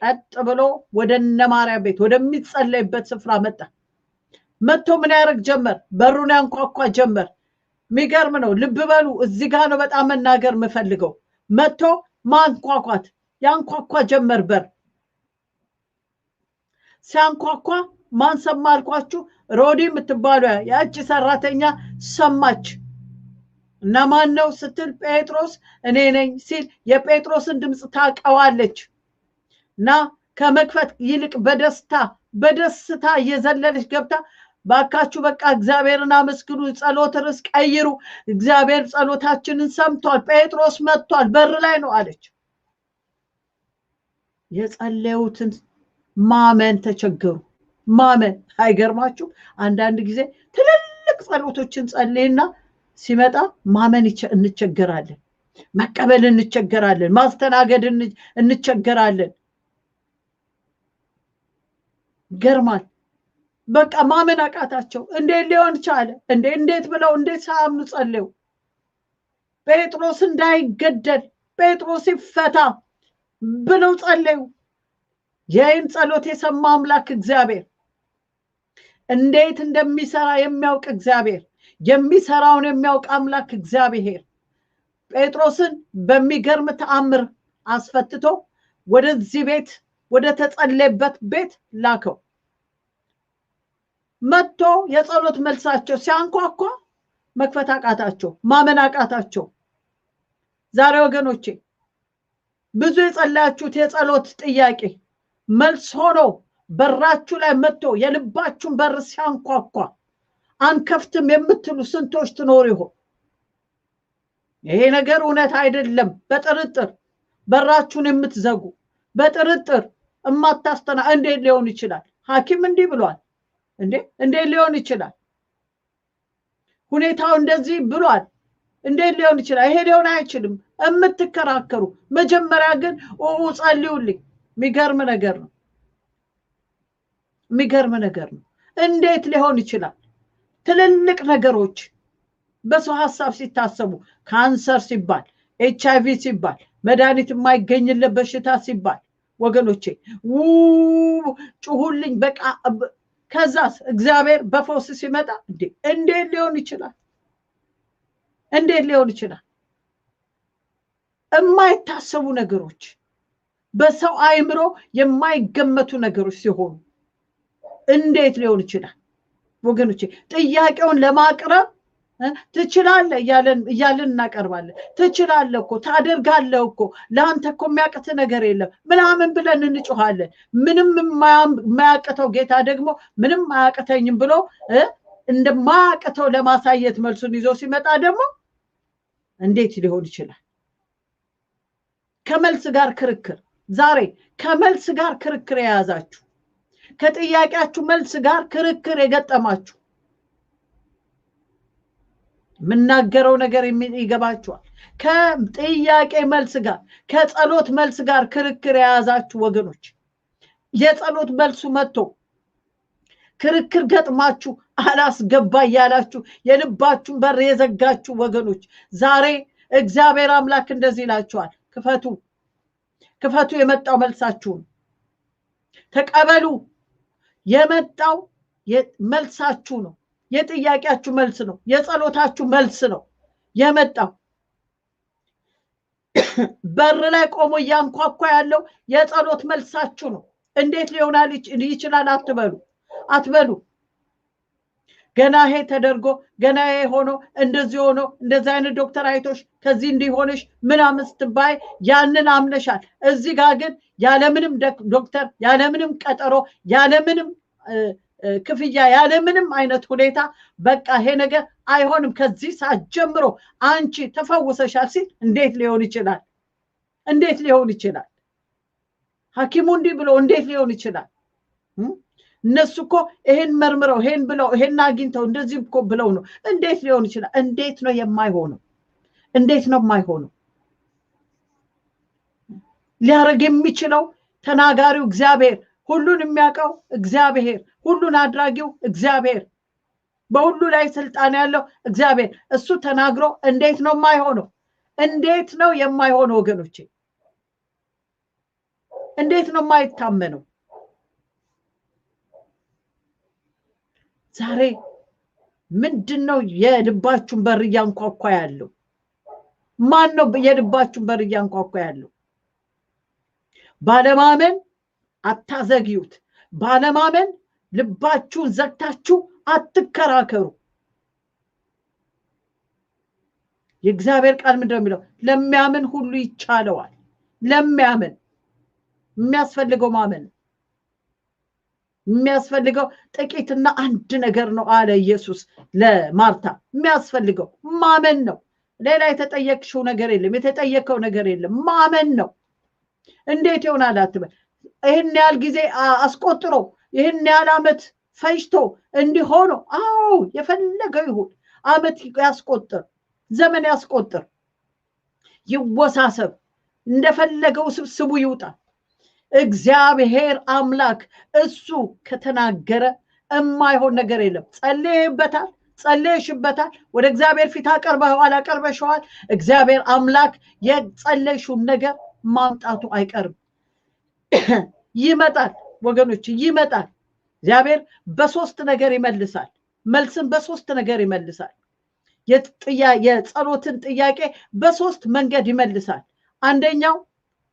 ቀጥ ብሎ ወደ እነ ማርያም ቤት ወደሚጸለይበት ስፍራ መጣ። መጥቶ ምን ያደርግ ጀመር? በሩን ያንኳኳ ጀመር። የሚገርም ነው። ልብ በሉ፣ እዚህ ጋር ነው በጣም መናገር የምፈልገው። መጥቶ ማንኳኳት ያንኳኳ ጀመር በር። ሲያንኳኳ ማን ሰማ አልኳችሁ? ሮዲ የምትባለው ያቺ ሰራተኛ ሰማች። እና ማን ነው ስትል ጴጥሮስ እኔ ነኝ ሲል የጴጥሮስን ድምጽ ታውቀዋለች። እና ከመክፈት ይልቅ በደስታ እየዘለለች ገብታ ባካችሁ በቃ እግዚአብሔርን አመስግኑ፣ ጸሎት ርዕስ ቀይሩ፣ እግዚአብሔር ጸሎታችንን ሰምቷል፣ ጴጥሮስ መጥቷል፣ በር ላይ ነው አለች። የጸለዩትን ማመን ተቸገሩ። ማመን አይገርማችሁ? አንዳንድ ጊዜ ትልልቅ ጸሎቶችን ጸልይና ሲመጣ ማመን እንቸገራለን፣ መቀበል እንቸገራለን፣ ማስተናገድ እንቸገራለን። ገርማል። በቃ ማመን አቃታቸው። እንዴት ሊሆን ቻለ? እንዴት ብለው እንዴት ሳያምኑ ጸለዩ? ጴጥሮስ እንዳይገደል፣ ጴጥሮስ ይፈታ ብለው ጸለዩ። ይህን ጸሎት የሰማ አምላክ እግዚአብሔር፣ እንዴት እንደሚሰራ የሚያውቅ እግዚአብሔር፣ የሚሰራውን የሚያውቅ አምላክ እግዚአብሔር ጴጥሮስን በሚገርም ተአምር አስፈትቶ ወደዚህ ቤት ወደ ተጸለየበት ቤት ላከው። መጥቶ የጸሎት መልሳቸው ሲያንኳኳ መክፈት አቃታቸው፣ ማመን አቃታቸው። ዛሬ ወገኖቼ ብዙ የጸለያችሁት የጸሎት ጥያቄ መልስ ሆኖ በራችሁ ላይ መጥቶ የልባችሁን በር ሲያንኳኳ አንከፍትም የምትሉ ስንቶች ትኖሩ ይሆን? ይሄ ነገር እውነት አይደለም። በጥርጥር በራችሁን የምትዘጉ፣ በጥርጥር እማታስተና እንዴት ሊሆን ይችላል? ሐኪም እንዲህ ብሏል። እንዴት ሊሆን ይችላል? ሁኔታው እንደዚህ ብሏል። እንዴት ሊሆን ይችላል? ይሄ ሊሆን አይችልም እምትከራከሩ፣ መጀመሪያ ግን ጸልዩልኝ። የሚገርም ነገር ነው። እንዴት ሊሆን ይችላል? ትልልቅ ነገሮች በሰው ሐሳብ ሲታሰቡ፣ ካንሰር ሲባል፣ HIV ሲባል፣ መድኃኒት የማይገኝለት በሽታ ሲባል ወገኖቼ ጩሁልኝ በቃ። ከዛስ እግዚአብሔር በፈውስ ሲመጣ እንዴት ሊሆን ይችላል? የማይታሰቡ ነገሮች፣ በሰው አእምሮ የማይገመቱ ነገሮች ሲሆኑ እንዴት ሊሆን ይችላል? ወገኖቼ ጥያቄውን ለማቅረብ ትችላለህ እያለን እናቀርባለን። ትችላለህ እኮ፣ ታደርጋለህ እኮ፣ ለአንተ እኮ የሚያቅት ነገር የለም ምናምን ብለን እንጮሃለን። ምንም የማያቅተው ጌታ ደግሞ ምንም አያቅተኝም ብሎ እንደማያቅተው ለማሳየት መልሱን ይዞ ሲመጣ ደግሞ እንዴት ሊሆን ይችላል? ከመልስ ጋር ክርክር ዛሬ ከመልስ ጋር ክርክር የያዛችሁ ከጥያቄያችሁ መልስ ጋር ክርክር የገጠማችሁ ምናገረው ነገር ይገባችኋል? ከጥያቄ መልስ ጋር ከጸሎት መልስ ጋር ክርክር የያዛችሁ ወገኖች የጸሎት መልሱ መጥቶ ክርክር ገጥማችሁ አላስገባ ያላችሁ የልባችሁን በር የዘጋችሁ ወገኖች ዛሬ እግዚአብሔር አምላክ እንደዚህ ይላችኋል፣ ክፈቱ የመጣው መልሳችሁን ተቀበሉ። የመጣው መልሳችሁ ነው። የጥያቄያችሁ መልስ ነው። የጸሎታችሁ መልስ ነው የመጣው። በር ላይ ቆሞ ያንኳኳ ያለው የጸሎት መልሳችሁ ነው። እንዴት ሊሆናል ይችላል አትበሉ። ገና ይሄ ተደርጎ ገና ይሄ ሆኖ እንደዚህ ሆኖ እንደዚህ አይነት ዶክተር አይቶሽ ከዚህ እንዲሆንሽ ምናምን ስትባይ ያንን አምነሻል። እዚህ ጋር ግን ያለምንም ዶክተር ያለምንም ቀጠሮ ያለምንም ክፍያ ያለምንም አይነት ሁኔታ በቃ ይሄ ነገር አይሆንም ከዚህ ሰዓት ጀምሮ አንቺ ተፈውሰሻል ሲል እንዴት ሊሆን ይችላል? ሐኪሙ እንዲህ ብሎ እንዴት ሊሆን ይችላል? እነሱ እኮ ይሄን መርምረው ይሄን ብለው ይሄን አግኝተው እንደዚህ እኮ ብለው ነው። እንዴት ሊሆን ይችላል? እንዴት ነው የማይሆነው? ሊያረግ የሚችለው ተናጋሪው እግዚአብሔር፣ ሁሉን የሚያውቀው እግዚአብሔር፣ ሁሉን አድራጊው እግዚአብሔር፣ በሁሉ ላይ ስልጣን ያለው እግዚአብሔር እሱ ተናግሮ እንዴት ነው የማይሆነው? እንዴት ነው የማይሆነው ወገኖቼ? እንዴት ነው የማይታመነው? ዛሬ ምንድነው የልባችሁን በር ያንኳኳ ያለው? ማን ነው የልባችሁን በር ያንኳኳ ያለው? ባለማመን አታዘግዩት። ባለማመን ልባችሁን ዘግታችሁ አትከራከሩ። የእግዚአብሔር ቃል ምንድነው የሚለው? ለሚያምን ሁሉ ይቻለዋል። ለሚያምን የሚያስፈልገው ማመን፣ የሚያስፈልገው ጥቂትና አንድ ነገር ነው አለ ኢየሱስ ለማርታ። የሚያስፈልገው ማመን ነው። ሌላ የተጠየቅሽው ነገር የለም፣ የተጠየቀው ነገር የለም። ማመን ነው። እንዴት ይሆናል አትበል። ይሄን ያህል ጊዜ አስቆጥሮ ይሄን ያህል ዓመት ፈጅቶ እንዲሆኑ አዎ የፈለገው ይሁን፣ ዓመት ያስቆጥር፣ ዘመን ያስቆጥር፣ ይወሳሰብ፣ እንደፈለገው ስብስቡ ይውጣ፣ እግዚአብሔር አምላክ እሱ ከተናገረ የማይሆን ነገር የለም። ጸልየሽበታል፣ ወደ እግዚአብሔር ፊት አቀርበሽዋል። እግዚአብሔር አምላክ የጸለይሽውን ነገር ማምጣቱ አይቀርም። ይመጣል ወገኖች፣ ይመጣል። እግዚአብሔር በሶስት ነገር ይመልሳል። መልስን በሶስት ነገር ይመልሳል። የጸሎትን ጥያቄ በሶስት መንገድ ይመልሳል። አንደኛው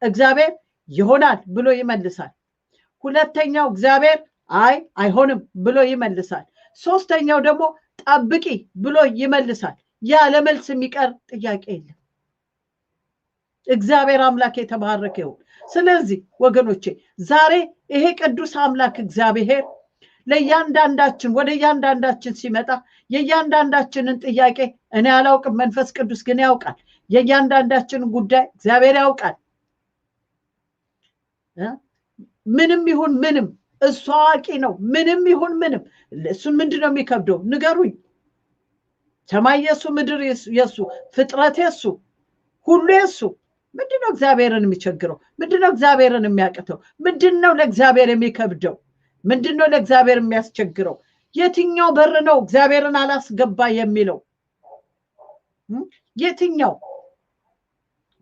እግዚአብሔር ይሆናል ብሎ ይመልሳል። ሁለተኛው እግዚአብሔር አይሆንም ብሎ ይመልሳል። ሶስተኛው ደግሞ ጠብቂ ብሎ ይመልሳል። ያለ መልስ የሚቀር ጥያቄ የለም። እግዚአብሔር አምላክ የተባረከ ይሁን። ስለዚህ ወገኖቼ ዛሬ ይሄ ቅዱስ አምላክ እግዚአብሔር ለእያንዳንዳችን ወደ እያንዳንዳችን ሲመጣ የእያንዳንዳችንን ጥያቄ እኔ አላውቅም፣ መንፈስ ቅዱስ ግን ያውቃል። የእያንዳንዳችንን ጉዳይ እግዚአብሔር ያውቃል። ምንም ይሁን ምንም እሱ አዋቂ ነው። ምንም ይሁን ምንም እሱን ምንድነው የሚከብደው? ንገሩኝ። ሰማይ የሱ፣ ምድር የሱ፣ ፍጥረት የሱ፣ ሁሉ የሱ። ምንድነው እግዚአብሔርን የሚቸግረው? ምንድነው እግዚአብሔርን የሚያቅተው? ምንድነው ለእግዚአብሔር የሚከብደው? ምንድነው ለእግዚአብሔር የሚያስቸግረው? የትኛው በር ነው እግዚአብሔርን አላስገባ የሚለው? የትኛው?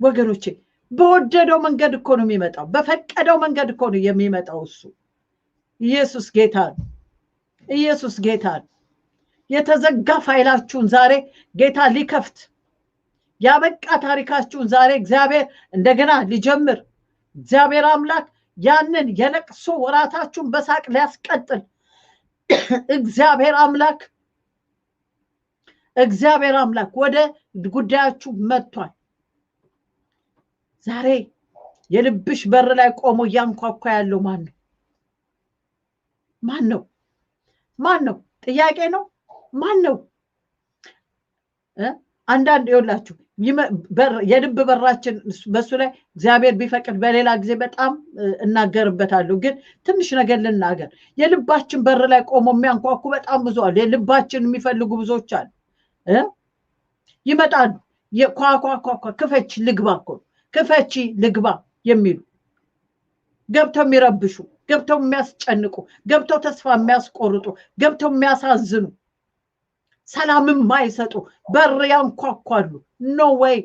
ወገኖቼ በወደደው መንገድ እኮ ነው የሚመጣው። በፈቀደው መንገድ እኮ ነው የሚመጣው እሱ። ኢየሱስ ጌታ ነው። ኢየሱስ ጌታ ነው። የተዘጋ ፋይላችሁን ዛሬ ጌታ ሊከፍት፣ ያበቃ ታሪካችሁን ዛሬ እግዚአብሔር እንደገና ሊጀምር፣ እግዚአብሔር አምላክ ያንን የለቅሶ ወራታችሁን በሳቅ ሊያስቀጥል እግዚአብሔር አምላክ ወደ ጉዳያችሁ መጥቷል። ዛሬ የልብሽ በር ላይ ቆሞ ያንኳኳ ያለው ማን ነው? ጥያቄ ነው? ማን ነው? አንዳንድ ይወላችሁ የልብ በራችን በሱ ላይ እግዚአብሔር ቢፈቅድ በሌላ ጊዜ በጣም እናገርበታለሁ። ግን ትንሽ ነገር ልናገር። የልባችን በር ላይ ቆሞ የሚያንኳኩ በጣም ብዙ አሉ። የልባችን የሚፈልጉ ብዙዎች አሉ። ይመጣሉ። የኳኳኳኳ ክፈች ልግባ እኮ ክፈቺ ልግባ የሚሉ ገብተው የሚረብሹ፣ ገብተው የሚያስጨንቁ፣ ገብተው ተስፋ የሚያስቆርጡ፣ ገብተው የሚያሳዝኑ፣ ሰላምም ማይሰጡ በር ያንኳኳሉ። ኖ ወይ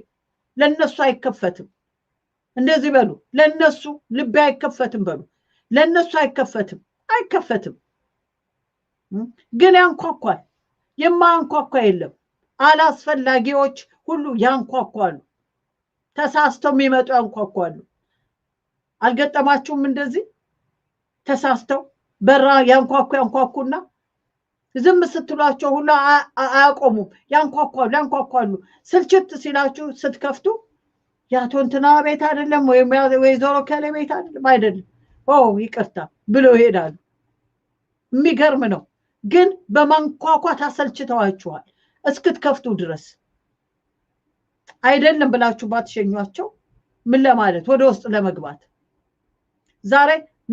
ለነሱ አይከፈትም። እንደዚህ በሉ፣ ለነሱ ልቤ አይከፈትም በሉ። ለነሱ አይከፈትም። ግን ያንኳኳል። የማያንኳኳ የለም። አላስፈላጊዎች ሁሉ ያንኳኳሉ። ተሳስተው የሚመጡ ያንኳኳሉ። አልገጠማችሁም? እንደዚህ ተሳስተው በራ ያንኳኩና ዝም ስትሏቸው ሁሉ አያቆሙም። ያንኳኳሉ። ስልችት ሲላችሁ ስትከፍቱ ያቶ እንትና ቤት አይደለም ወይም ወይዘሮ ከለ ቤት አይደለም ይቅርታ ብሎ ይሄዳሉ። የሚገርም ነው። ግን በማንኳኳት አሰልችተዋችኋል እስክትከፍቱ ድረስ። አይደለም ብላችሁ ባትሸኟቸው ምን ለማለት ወደ ውስጥ ለመግባት ዛሬ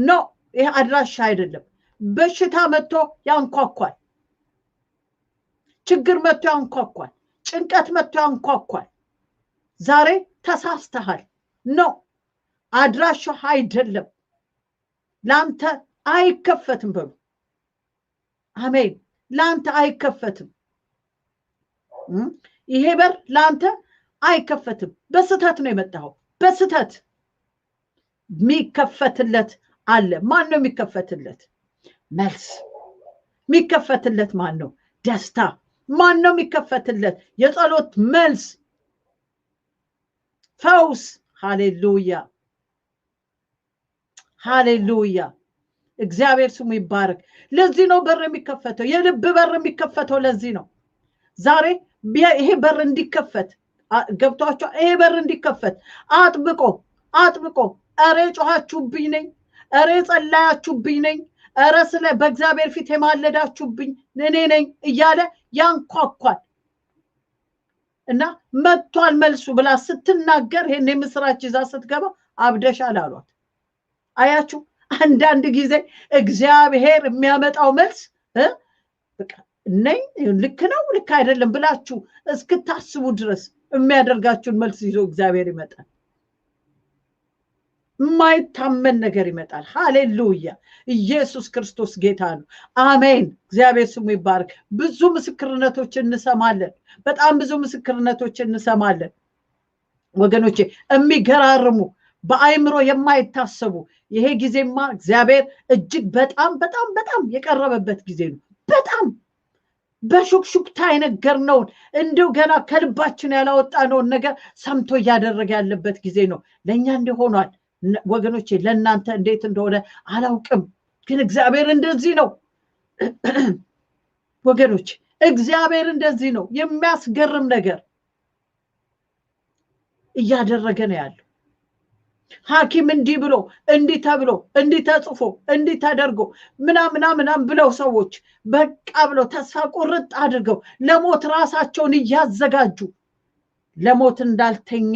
ነው። ይሄ አድራሻ አይደለም። በሽታ መጥቶ ያንኳኳል። ችግር መጥቶ ያንኳኳል። ጭንቀት መጥቶ ያንኳኳል። ዛሬ ተሳስተሃል። ነው አድራሻ አይደለም። ላንተ አይከፈትም በሉ። አሜን። ላንተ አይከፈትም። ይሄ በር ላንተ አይከፈትም። በስተት ነው የመጣው። በስተት የሚከፈትለት አለ። ማን ነው የሚከፈትለት? መልስ። የሚከፈትለት ማን ነው? ደስታ። ማን ነው የሚከፈትለት? የጸሎት መልስ፣ ፈውስ። ሃሌሉያ ሃሌሉያ። እግዚአብሔር ስሙ ይባረክ። ለዚህ ነው በር የሚከፈተው። የልብ በር የሚከፈተው ለዚህ ነው። ዛሬ ይሄ በር እንዲከፈት ገብቷችሁ፣ ይሄ በር እንዲከፈት አጥብቆ አሬ ጮሃችሁብኝ ነኝ፣ አሬ ጸላያችሁብኝ ነኝ፣ አረ ስለ በእግዚአብሔር ፊት የማለዳችሁብኝ እኔ ነኝ እያለ ያንኳኳል። እና መጥቷል መልሱ ብላ ስትናገር ይሄን የምስራች ይዛ ስትገባ አብደሻል አሏት። አያችሁ፣ አንዳንድ ጊዜ እግዚአብሔር የሚያመጣው መልስ በቃ ነኝ ልክ ነው ልክ አይደለም ብላችሁ እስክታስቡ ድረስ የሚያደርጋችሁን መልስ ይዞ እግዚአብሔር ይመጣል። የማይታመን ነገር ይመጣል። ሃሌሉያ። ኢየሱስ ክርስቶስ ጌታ ነው። አሜን። እግዚአብሔር ስሙ ይባረክ። ብዙ ምስክርነቶች እንሰማለን። በጣም ብዙ ምስክርነቶች እንሰማለን ወገኖቼ፣ የሚገራርሙ በአይምሮ የማይታሰቡ። ይሄ ጊዜማ እግዚአብሔር እጅግ በጣም የቀረበበት ጊዜ ነው። በጣም በሹክሹክታ የነገርነውን እንዲሁ ገና ከልባችን ያላወጣነውን ነገር ሰምቶ እያደረገ ያለበት ጊዜ ነው። ለእኛ እንዲሆኗል ወገኖቼ፣ ለእናንተ እንዴት እንደሆነ አላውቅም። ግን እግዚአብሔር እንደዚህ ነው ወገኖቼ፣ እግዚአብሔር እንደዚህ ነው። የሚያስገርም ነገር እያደረገ ነው ያለው። ሐኪም እንዲህ ብሎ እንዲህ ተብሎ እንዲህ ተጽፎ እንዲህ ተደርጎ ምናምን ብለው ሰዎች በቃ ብለው ተስፋ ቁርጥ አድርገው ለሞት ራሳቸውን እያዘጋጁ ለሞት እንዳልተኛ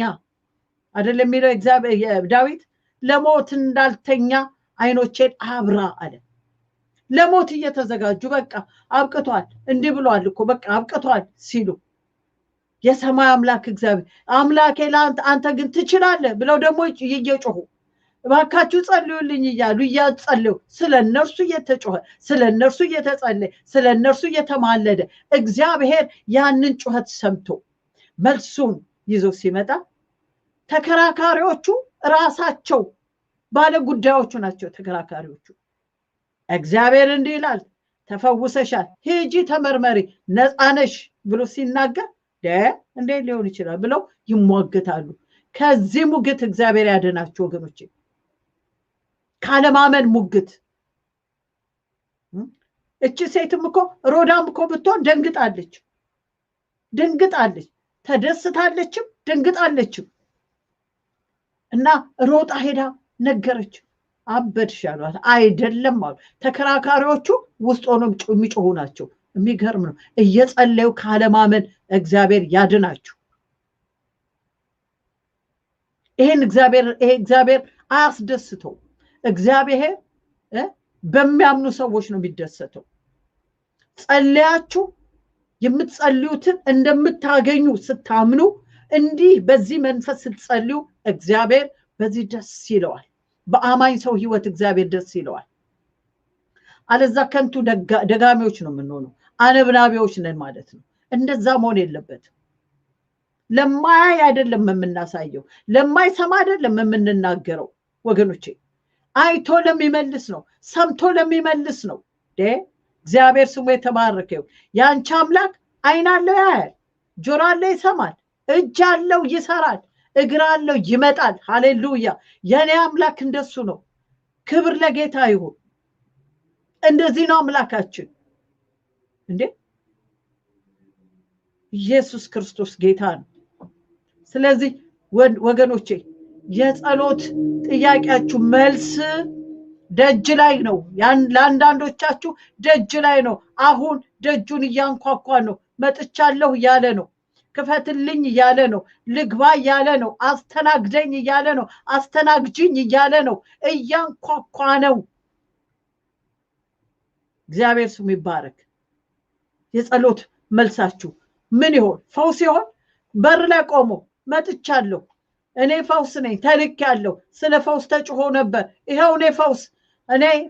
አይደለም የሚለው እግዚአብሔር ዳዊት፣ ለሞት እንዳልተኛ አይኖቼን አብራ አለ። ለሞት እየተዘጋጁ በቃ አብቅቷል እንዲህ ብሏል እኮ በቃ አብቅቷል ሲሉ የሰማይ አምላክ እግዚአብሔር አምላኬ አንተ ግን ትችላለህ ብለው ደግሞ እየጮሁ እባካችሁ ጸልዩልኝ እያሉ እያጸለዩ ስለነርሱ እየተጮኸ ስለነርሱ እየተጸለየ ስለነርሱ እየተማለደ እግዚአብሔር ያንን ጩኸት ሰምቶ መልሱን ይዞ ሲመጣ ተከራካሪዎቹ ራሳቸው ባለ ጉዳዮቹ ናቸው። ተከራካሪዎቹ እግዚአብሔር እንዲህ ይላል፣ ተፈውሰሻል፣ ሂጂ ተመርመሪ፣ ነፃ ነሽ ብሎ ሲናገር እንዴት ሊሆን ይችላል ብለው ይሟገታሉ። ከዚህ ሙግት እግዚአብሔር ያድናችሁ ወገኖቼ፣ ካለማመን ሙግት። እቺ ሴትም እኮ ሮዳም እኮ ብትሆን ደንግጣለች፣ ተደስታለችም ደንግጣለችም። እና ሮጣ ሄዳ ነገረች። አበድሽ አሏት። አይደለም አሉ ተከራካሪዎቹ፣ ውስጥ ሆነው የሚጮሁ ናቸው። የሚገርም ነው። እየጸለዩ ካለማመን እግዚአብሔር ያድናችሁ። ይሄ እግዚአብሔር አያስደስተው። እግዚአብሔር በሚያምኑ ሰዎች ነው የሚደሰተው። ጸልያችሁ የምትጸልዩትን እንደምታገኙ ስታምኑ እንዲህ በዚህ መንፈስ ስትጸልዩ እግዚአብሔር በዚህ ደስ ይለዋል። በአማኝ ሰው ህይወት እግዚአብሔር ደስ ይለዋል። አለዛ ከንቱ ደጋሚዎች ነው የምንሆነው፣ አነብናቢዎች ነን ማለት ነው። እንደዛ መሆን የለበትም። ለማያይ አይደለም የምናሳየው፣ ለማይሰማ አይደለም የምንናገረው ወገኖቼ። አይቶ ለሚመልስ ነው፣ ሰምቶ ለሚመልስ ነው። እግዚአብሔር ስሙ የተባረከው። ያንቺ አምላክ አይን አለው ያያል፣ ጆሮ አለው ይሰማል፣ እጅ አለው ይሰራል፣ እግር አለው ይመጣል። ሃሌሉያ! የኔ አምላክ እንደሱ ነው። ክብር ለጌታ ይሁን። እንደዚህ ነው አምላካችን። ኢየሱስ ክርስቶስ ጌታ ነው። ስለዚህ ወገኖቼ የጸሎት ጥያቄያችሁ መልስ ደጅ ላይ ነው። ለአንዳንዶቻችሁ ደጅ ላይ ነው። አሁን ደጁን እያንኳኳ ነው። መጥቻለሁ እያለ ነው። ክፈትልኝ እያለ ነው። ልግባ እያለ ነው። አስተናግደኝ እያለ ነው። አስተናግጅኝ እያለ ነው። እያንኳኳ ነው። እግዚአብሔር ስሙ ይባረክ። የጸሎት መልሳችሁ ምን ይሆን? ፈውስ ይሆን? በር ላይ ቆሞ መጥቻለሁ፣ እኔ ፈውስ ነኝ፣ ተልኬያለሁ፣ ስለ ፈውስ ተጭሆ ነበር፣ ይሄው እኔ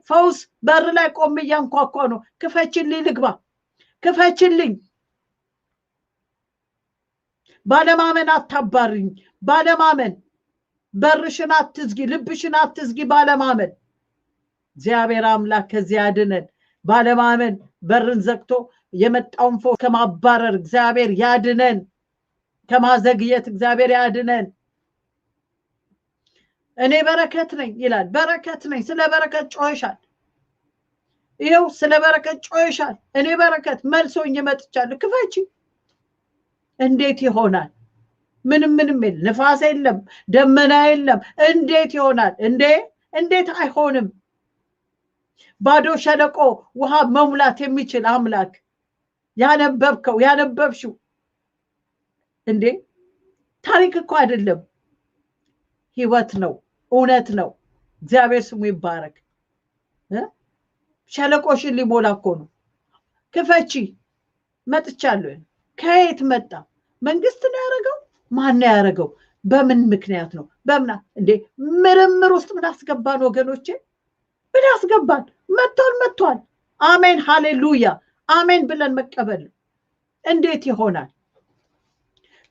ፈውስ በር ላይ ቆም እያንኳኳ ነው። ክፈችልኝ፣ ልግባ፣ ክፈችልኝ። ባለማመን አታባርኝ። ባለማመን በርሽን አትዝጊ፣ ልብሽን አትዝጊ። ባለማመን እግዚአብሔር አምላክ ከዚህ ያድነን። ባለማመን በርን ዘግቶ የመጣውን ፈውስ ከማባረር እግዚአብሔር ያድነን። ከማዘግየት እግዚአብሔር ያድነን። እኔ በረከት ነኝ ይላል። በረከት ነኝ። ስለ በረከት ጮኸሻል። ይኸው ስለ በረከት ጮኸሻል። እኔ በረከት መልሶኝ መጥቻለሁ። ክፈቺ። እንዴት ይሆናል? ምንም የለም። ንፋስ የለም፣ ደመና የለም። እንዴት ይሆናል? እንዴት አይሆንም? ባዶ ሸለቆ ውሃ መሙላት የሚችል አምላክ ያነበብሽው ታሪክ እኮ አይደለም፣ ህይወት ነው፣ እውነት ነው። እግዚአብሔር ስሙ ይባረክ። ሸለቆሽን ሊሞላ እኮ ነው። ክፈቺ። መጥቻለሁ። ከየት መጣ? መንግስት ነው ያደረገው? ማን ነው ያደረገው? በምን ምክንያት ነው? ምርምር ውስጥ ምን አስገባን ወገኖቼ? ምን አስገባን? መጥቷል። አሜን፣ ሃሌሉያ፣ አሜን ብለን መቀበል። እንዴት ይሆናል?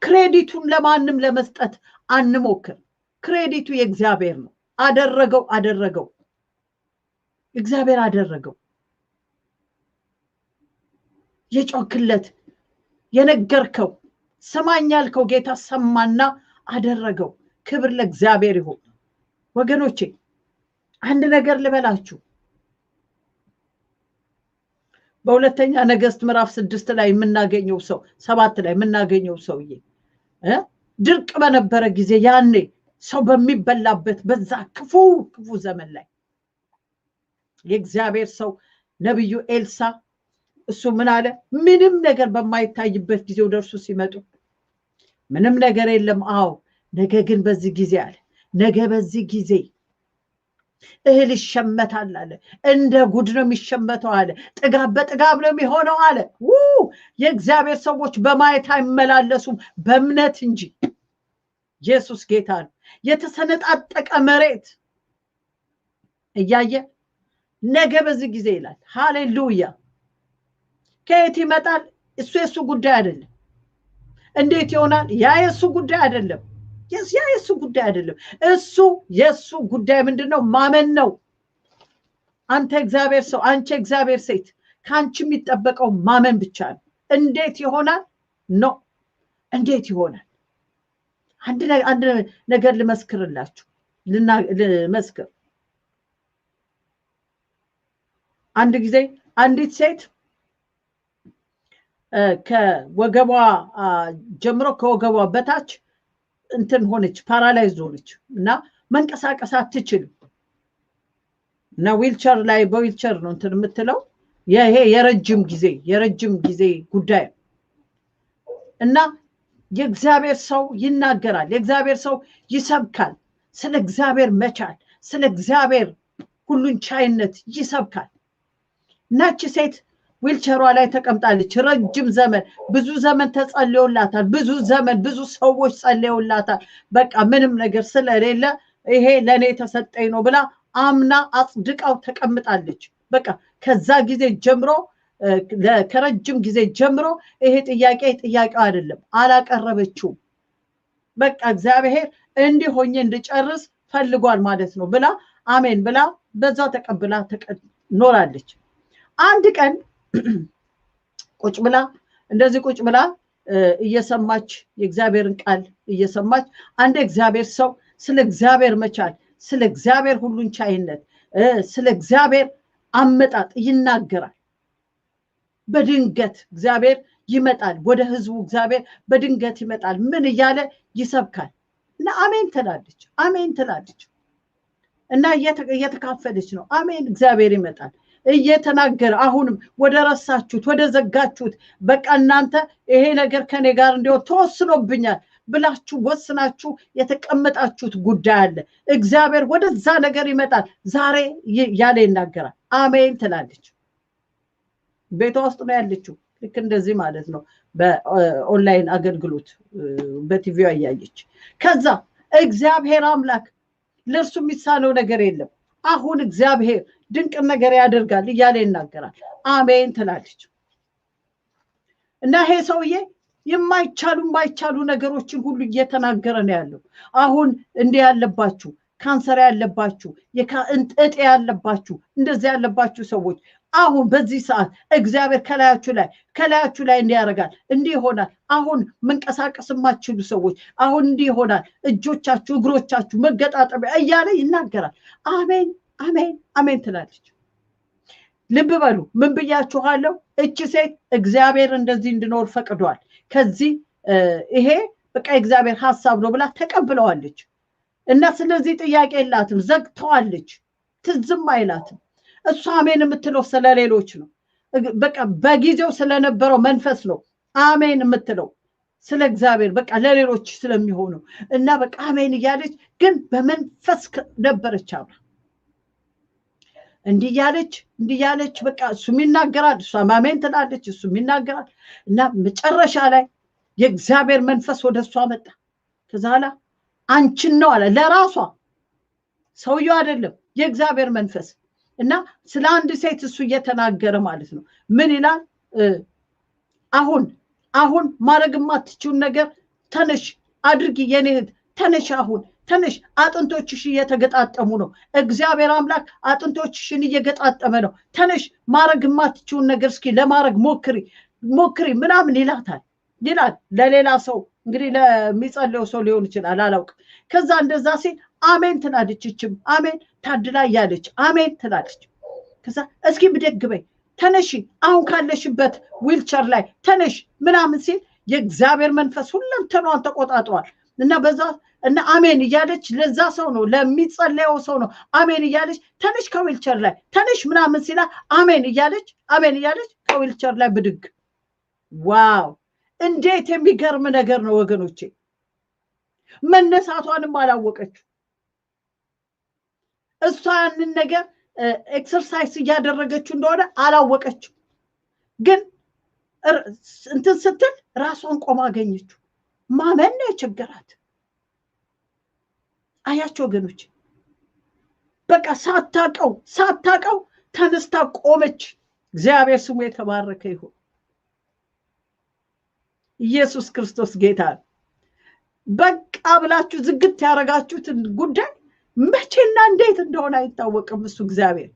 ክሬዲቱን ለማንም ለመስጠት አንሞክር። ክሬዲቱ የእግዚአብሔር ነው። አደረገው። እግዚአብሔር አደረገው። የጮክለት የነገርከው ሰማኝ ያልከው ጌታ ሰማና አደረገው። ክብር ለእግዚአብሔር ይሁን። ወገኖቼ አንድ ነገር ልበላችሁ። በሁለተኛ ነገሥት ምዕራፍ 6 ላይ የምናገኘው ሰው 7 ላይ የምናገኘው ሰውዬ ድርቅ በነበረ ጊዜ ያኔ ሰው በሚበላበት በዛ ክፉ ዘመን ላይ የእግዚአብሔር ሰው ነብዩ ኤልሳ እሱ ምን አለ? ምንም ነገር በማይታይበት ጊዜ ወደርሱ ሲመጡ ምንም ነገር የለም። አዎ ነገ ግን በዚህ ጊዜ አለ፣ ነገ በዚህ ጊዜ እህል ይሸመታል አለ። እንደ ጉድ ነው የሚሸመተው አለ። ጥጋብ በጥጋብ ነው የሚሆነው አለ። የእግዚአብሔር ሰዎች በማየት አይመላለሱም በእምነት እንጂ። ኢየሱስ ጌታ ነው። የተሰነጣጠቀ መሬት እያየ ነገ በዚህ ጊዜ ይላል። ሃሌሉያ። ከየት ይመጣል? እሱ የሱ ጉዳይ አይደለም። እንዴት ይሆናል? ያ የሱ ጉዳይ አይደለም። ያ የሱ ጉዳይ አይደለም። እሱ የሱ ጉዳይ ምንድነው? ማመን ነው። አንተ እግዚአብሔር ሰው፣ አንቺ እግዚአብሔር ሴት፣ ካንቺ የሚጠበቀው ማመን ብቻ ነው። እንዴት ይሆናል? እንዴት ይሆናል? አንድ ነገር ልመስክርላችሁ። ልመስክር። አንድ ጊዜ አንዲት ሴት ከወገቧ ጀምሮ ከወገቧ በታች እንትን ሆነች፣ ፓራላይዝ ሆነች እና መንቀሳቀስ አትችልም እና ዊልቸር ላይ በዊልቸር ነው እንትን የምትለው ይሄ የረጅም ጊዜ ጉዳይ እና የእግዚአብሔር ሰው ይናገራል የእግዚአብሔር ሰው ይሰብካል ስለ እግዚአብሔር መቻል ስለ እግዚአብሔር ሁሉን ቻይነት ይሰብካል ናች ሴት ዊልቸሯ ላይ ተቀምጣለች ረጅም ዘመን ብዙ ዘመን ተጸልዮላታል ብዙ ሰዎች ጸልዮላታል በቃ ምንም ነገር ስለሌለ ይሄ ለኔ ተሰጠኝ ነው ብላ አምና አጽድቃው ተቀምጣለች በቃ ከዛ ጊዜ ጀምሮ ከረጅም ጊዜ ጀምሮ ይሄ ጥያቄው አይደለም አላቀረበችው በቃ እግዚአብሔር እንዲሆኝ እንድጨርስ ፈልጓል ማለት ነው ብላ አሜን ብላ በዛ ተቀብላ ኖራለች አንድ ቀን ቁጭ ብላ እየሰማች የእግዚአብሔርን ቃል እየሰማች አንድ እግዚአብሔር ሰው ስለ እግዚአብሔር መቻል ስለ እግዚአብሔር ሁሉን ቻይነት ስለ እግዚአብሔር አመጣጥ ይናገራል በድንገት እግዚአብሔር ይመጣል ወደ ህዝቡ እግዚአብሔር በድንገት ይመጣል ምን እያለ ይሰብካል እና አሜን ትላለች እና እየተካፈለች ነው አሜን እግዚአብሔር ይመጣል እየተናገረ አሁንም ወደ ረሳችሁት ወደ ዘጋችሁት በቃ እናንተ ይሄ ነገር ከኔ ጋር እንዲው ተወስኖብኛል ብላችሁ ወስናችሁ የተቀመጣችሁት ጉዳይ አለ እግዚአብሔር ወደዛ ነገር ይመጣል ዛሬ ያለ ይናገራል አሜን ትላለች ቤቷ ውስጥ ነው ያለችው ልክ እንደዚህ ማለት ነው በኦንላይን አገልግሎት በቲቪው ያያየች ከዛ እግዚአብሔር አምላክ ለርሱ የሚሳነው ነገር የለም አሁን እግዚአብሔር ድንቅ ነገር ያደርጋል እያለ ይናገራል አሜን ትላለች እና ይሄ ሰውዬ የማይቻሉ ነገሮችን ሁሉ እየተናገረ ነው ያለው አሁን እንዲህ ያለባችሁ ካንሰር ያለባችሁ እጤ ያለባችሁ እንደዚህ ያለባችሁ ሰዎች አሁን በዚህ ሰዓት እግዚአብሔር ከላያችሁ ላይ እንዲያረጋል እንዲህ ይሆናል አሁን መንቀሳቀስ የማትችሉ ሰዎች አሁን እንዲህ ይሆናል እጆቻችሁ እግሮቻችሁ መገጣጠሚያ እያለ ይናገራል አሜን ትላለች ልብ በሉ ምን ብያችኋለሁ እቺ ሴት እግዚአብሔር እንደዚህ እንድኖር ፈቅዷል ከዚህ ይሄ በቃ እግዚአብሔር ሐሳብ ነው ብላ ተቀብለዋለች እና ስለዚህ ጥያቄ የላትም ዘግተዋለች ትዝም አይላትም እሷ አሜን የምትለው ስለሌሎች ነው በቃ በጊዜው ስለነበረው መንፈስ ነው አሜን የምትለው ስለ እግዚአብሔር በቃ ለሌሎች ስለሚሆኑ እና በቃ አሜን እያለች ግን በመንፈስ ነበረች አብራ እንዲያለች በቃ እሱም ይናገራል እሷም አሜን ትላለች እሱም ይናገራል እና መጨረሻ ላይ የእግዚአብሔር መንፈስ ወደሷ መጣ ከዛላ አንቺን ነው አለ ለራሷ ሰውየው አይደለም የእግዚአብሔር መንፈስ እና ስለ አንድ ሴት እሱ እየተናገረ ማለት ነው ምን ይላል አሁን ማድረግ የማትችው ነገር ተነሽ አድርጊ የኔ እህት ተነሽ አጥንቶችሽ እየተገጣጠሙ ነው እግዚአብሔር አምላክ አጥንቶችሽን እየገጣጠመ ነው ተነሽ ማድረግ የማትችው ነገር እስኪ ለማድረግ ሞክሪ ምናምን ይላል ለሌላ ሰው እንግዲህ ለሚጸልየው ሰው ሊሆን ይችላል አላውቅም ከዛ እንደዛ ሲል አሜን ትላለች እችም አሜን ታድላ ያለች አሜን ትላለች ከዛ እስኪ ብድግ በይ ተነሺ አሁን ካለሽበት ዊልቸር ላይ ተነሽ ምናምን ሲል የእግዚአብሔር መንፈስ ሁለንተናዋን ተቆጣጥሯል እና በዛ እና አሜን እያለች ለዛ ሰው ነው ለሚጸልየው ሰው ነው አሜን እያለች ተነሽ ከዊልቸር ላይ ተነሽ ምናምን ሲላ አሜን እያለች ከዊልቸር ላይ ብድግ ዋው እንዴት የሚገርም ነገር ነው ወገኖቼ መነሳቷንም አላወቀች እሷ ያንን ነገር ኤክሰርሳይዝ እያደረገች እንደሆነ አላወቀች ግን እንትን ስትል ራሷን ቆማ አገኘችው ማመን ነው የቸገራት አያችሁ ወገኖቼ በቃ ሳታቀው ተነስታ ቆመች እግዚአብሔር ስሙ የተባረከ ይሁን ኢየሱስ ክርስቶስ ጌታ በቃ ብላችሁ ዝግት ያረጋችሁት ጉዳይ መቼና እንዴት እንደሆነ አይታወቅም እሱ እግዚአብሔር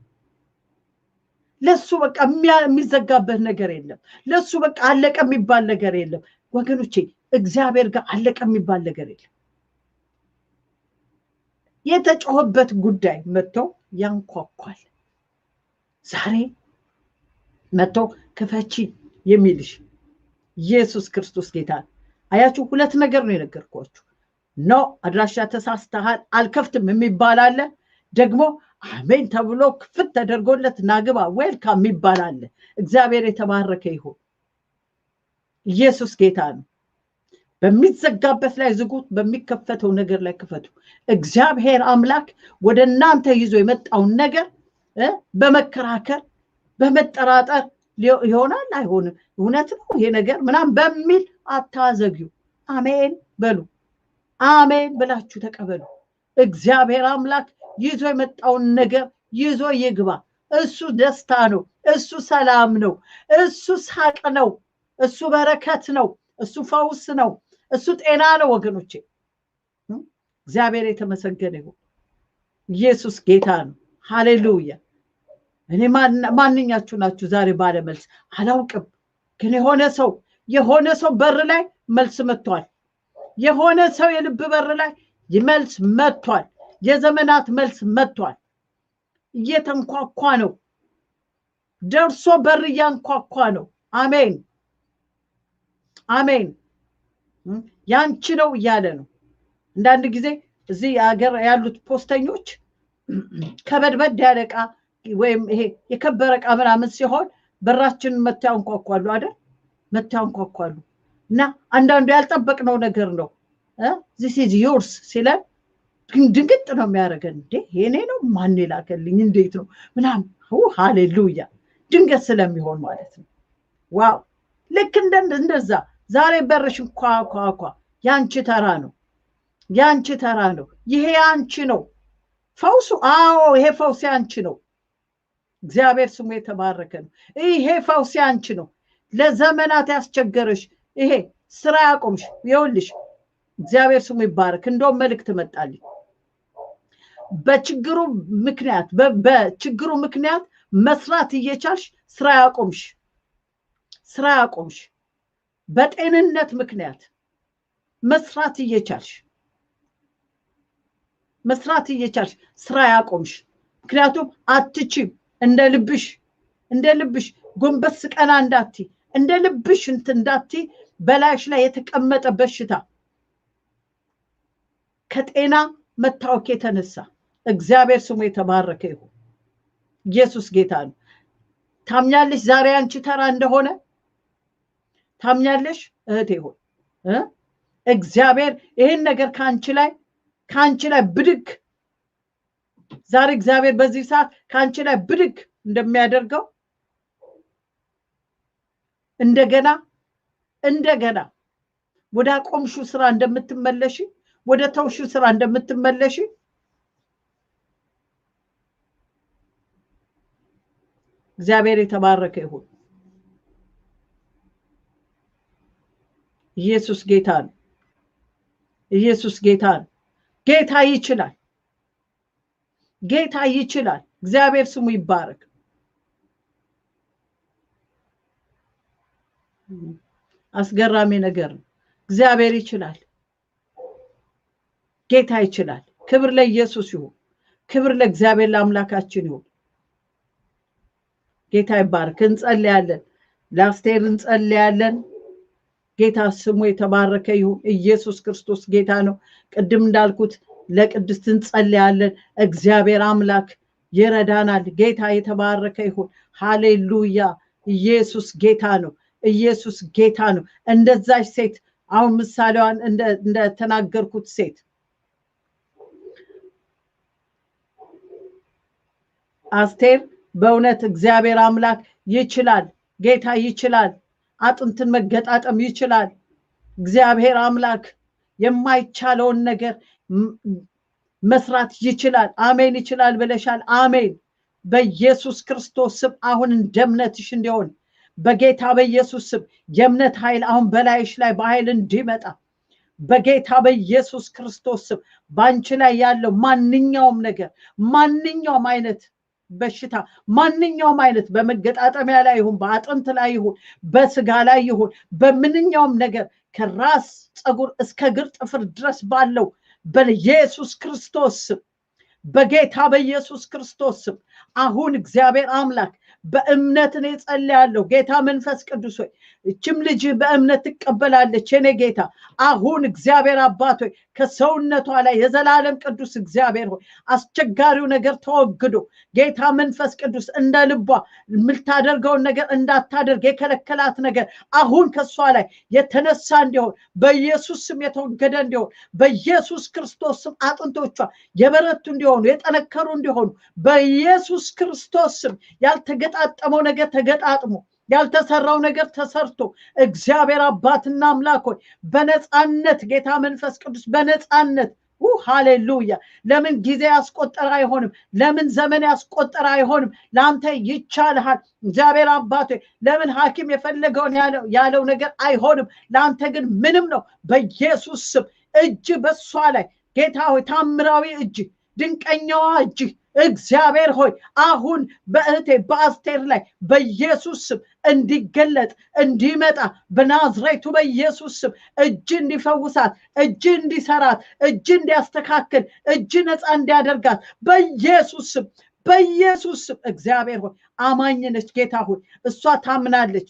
ለሱ በቃ የሚዘጋበት ነገር የለም ለሱ በቃ አለቀ የሚባል ነገር የለም ወገኖቼ እግዚአብሔር ጋር አለቀ የሚባል ነገር የለም የተጮህበት ጉዳይ መጥቶ ያንኳኳል ዛሬ መጥቶ ክፈቺ የሚልሽ ኢየሱስ ክርስቶስ ጌታ አያችሁ ሁለት ነገር ነው የነገርኳችሁ ነው አድራሻ ተሳስተሃል አልከፍትም የሚባል አለ ደግሞ አሜን ተብሎ ክፍት ተደርጎለት ናግባ ዌልካም ይባላል። እግዚአብሔር የተባረከ ይሁን። ኢየሱስ ጌታ ነው። በሚዘጋበት ላይ ዝጉት፣ በሚከፈተው ነገር ላይ ክፈቱ። እግዚአብሔር አምላክ ወደ እናንተ ይዞ የመጣውን ነገር በመከራከር በመጠራጠር ይሆናል አይሆንም፣ እውነት ነው ይሄ ነገር ምናምን በሚል አታዘግዩ። አሜን በሉ። አሜን ብላችሁ ተቀበሉ። እግዚአብሔር አምላክ ይዞ የመጣውን ነገር ይዞ ይግባ። እሱ ደስታ ነው፣ እሱ ሰላም ነው፣ እሱ ሳቅ ነው፣ እሱ በረከት ነው፣ እሱ ፈውስ ነው፣ እሱ ጤና ነው ወገኖቼ። እግዚአብሔር የተመሰገነ ይሁን። ኢየሱስ ጌታ ነው። ሃሌሉያ። እኔ ማንኛችሁ ናችሁ ዛሬ ባለ መልስ አላውቅም፣ ግን የሆነ ሰው በር ላይ መልስ መጥቷል። የሆነ ሰው የልብ በር ላይ መልስ መጥቷል። የዘመናት መልስ መጥቷል። እየተንኳኳ ነው። ደርሶ በር እያንኳኳ ነው። አሜን አሜን። ያንቺ ነው እያለ ነው። አንዳንድ ጊዜ እዚህ ሀገር ያሉት ፖስተኞች ከበድበድ ያለ ዕቃ ወይም ይሄ የከበረ ዕቃ ምናምን ሲሆን በራችንን መጥተው ያንኳኳሉ አይደል? መጥተው ያንኳኳሉ። እና አንዳንዱ ያልጠበቅነው ነገር ነው። this is yours ሲለን ድንግጥ ነው የሚያደርገን። እንዴ የኔ ነው ማን ላከልኝ እንዴት ነው ምናምን። ሃሌሉያ። ድንገት ስለሚሆን ማለት ነው። ዋው። ልክ እንደዛ ዛሬ በርሽን ኳኳኳ። ያንቺ ተራ ነው፣ ያንቺ ተራ ነው። ይሄ ያንቺ ነው ፈውሱ። አዎ ይሄ ፈውስ ያንቺ ነው። እግዚአብሔር ስሙ የተባረከ ነው። ይሄ ፈውስ ያንቺ ነው። ለዘመናት ያስቸገረሽ ይሄ ስራ ያቆምሽ ይኸውልሽ፣ እግዚአብሔር ስሙ ይባረክ። እንደውም መልእክት መጣልኝ። በችግሩ ምክንያት መስራት እየቻልሽ ስራ ያቆምሽ በጤንነት ምክንያት መስራት እየቻልሽ ስራ ያቆምሽ። ምክንያቱም አትችም፣ እንደ ልብሽ ጎንበስ ቀና እንዳቲ፣ እንደ ልብሽ እንዳቲ በላይሽ ላይ የተቀመጠ በሽታ ከጤና መታወክ የተነሳ እግዚአብሔር ስሙ የተባረከ ይሁን። ኢየሱስ ጌታ ነው። ታምኛለሽ ዛሬ አንቺ ተራ እንደሆነ ታምኛለሽ እህቴ ሆይ? እግዚአብሔር ይሄን ነገር ካንቺ ላይ ብድግ ዛሬ እግዚአብሔር በዚህ ሰዓት ካንቺ ላይ ብድግ እንደሚያደርገው እንደገና ወደ አቆምሹ ስራ እንደምትመለሺ፣ ወደ ተውሹ ስራ እንደምትመለሺ እግዚአብሔር የተባረከ ይሁን። ኢየሱስ ጌታ ነው። ኢየሱስ ጌታ ነው። ጌታ ይችላል። ጌታ ይችላል። እግዚአብሔር ስሙ ይባረክ። አስገራሚ ነገር ነው። እግዚአብሔር ይችላል። ጌታ ይችላል። ክብር ለኢየሱስ ይሁን። ክብር ለእግዚአብሔር ለአምላካችን ይሁን። ጌታ ይባረክ። እንጸልያለን። ለአስቴር እንጸልያለን። ጌታ ስሙ የተባረከ ይሁን። ኢየሱስ ክርስቶስ ጌታ ነው። ቅድም እንዳልኩት ለቅድስት እንጸልያለን። እግዚአብሔር አምላክ ይረዳናል። ጌታ የተባረከ ይሁን። ሃሌሉያ። ኢየሱስ ጌታ ነው። ኢየሱስ ጌታ ነው። እንደዛች ሴት አሁን ምሳሌዋን እንደተናገርኩት ሴት አስቴር በእውነት እግዚአብሔር አምላክ ይችላል። ጌታ ይችላል። አጥንትን መገጣጠም ይችላል። እግዚአብሔር አምላክ የማይቻለውን ነገር መስራት ይችላል። አሜን። ይችላል ብለሻል። አሜን። በኢየሱስ ክርስቶስ ስም አሁን እንደምነትሽ እንዲሆን በጌታ በኢየሱስ ስም የእምነት ኃይል አሁን በላይሽ ላይ በኃይል እንዲመጣ በጌታ በኢየሱስ ክርስቶስ ስም ባንቺ ላይ ያለው ማንኛውም ነገር፣ ማንኛውም አይነት በሽታ፣ ማንኛውም አይነት በመገጣጠሚያ ላይ ይሁን፣ በአጥንት ላይ ይሁን፣ በስጋ ላይ ይሁን፣ በምንኛውም ነገር ከራስ ፀጉር እስከ እግር ጥፍር ድረስ ባለው በኢየሱስ ክርስቶስ ስም በጌታ በኢየሱስ ክርስቶስ ስም አሁን እግዚአብሔር አምላክ በእምነት እኔ ጸልያለሁ። ጌታ መንፈስ ቅዱስ ሆይ እችም ልጅ በእምነት ትቀበላለች። የኔ ጌታ አሁን እግዚአብሔር አባት ሆይ ከሰውነቷ ላይ የዘላለም ቅዱስ እግዚአብሔር ሆይ አስቸጋሪው ነገር ተወግዶ ጌታ መንፈስ ቅዱስ እንደ ልቧ የምታደርገውን ነገር እንዳታደርግ የከለከላት ነገር አሁን ከሷ ላይ የተነሳ እንዲሆን በኢየሱስ ስም የተወገደ እንዲሆን በኢየሱስ ክርስቶስ ስም አጥንቶቿ የበረቱ እንዲሆኑ የጠነከሩ እንዲሆኑ በኢየሱስ ክርስቶስ ስም ያልተገጣጠመው ነገር ተገጣጥሞ ያልተሰራው ነገር ተሰርቶ እግዚአብሔር አባትና አምላክ ሆይ በነፃነት ጌታ መንፈስ ቅዱስ በነፃነት ሃሌሉያ ለምን ጊዜ ያስቆጠረ አይሆንም ለምን ዘመን ያስቆጠረ አይሆንም ላንተ ይቻልሃል እግዚአብሔር አባት ለምን ሐኪም የፈለገውን ያለው ነገር አይሆንም ላንተ ግን ምንም ነው በኢየሱስ ስም እጅ በሷ ላይ ጌታ ሆይ ታምራዊ እጅ ድንቀኛዋ እጅ እግዚአብሔር ሆይ አሁን በእህቴ በአስቴር ላይ በኢየሱስ ስም እንዲገለጥ እንዲመጣ በናዝሬቱ በኢየሱስ ስም እጅ እንዲፈውሳት እጅ እንዲሰራት እጅ እንዲያስተካክል እጅ ነፃ እንዲያደርጋት በኢየሱስ ስም እግዚአብሔር ሆይ አማኝ ነች ጌታ ሆይ እሷ ታምናለች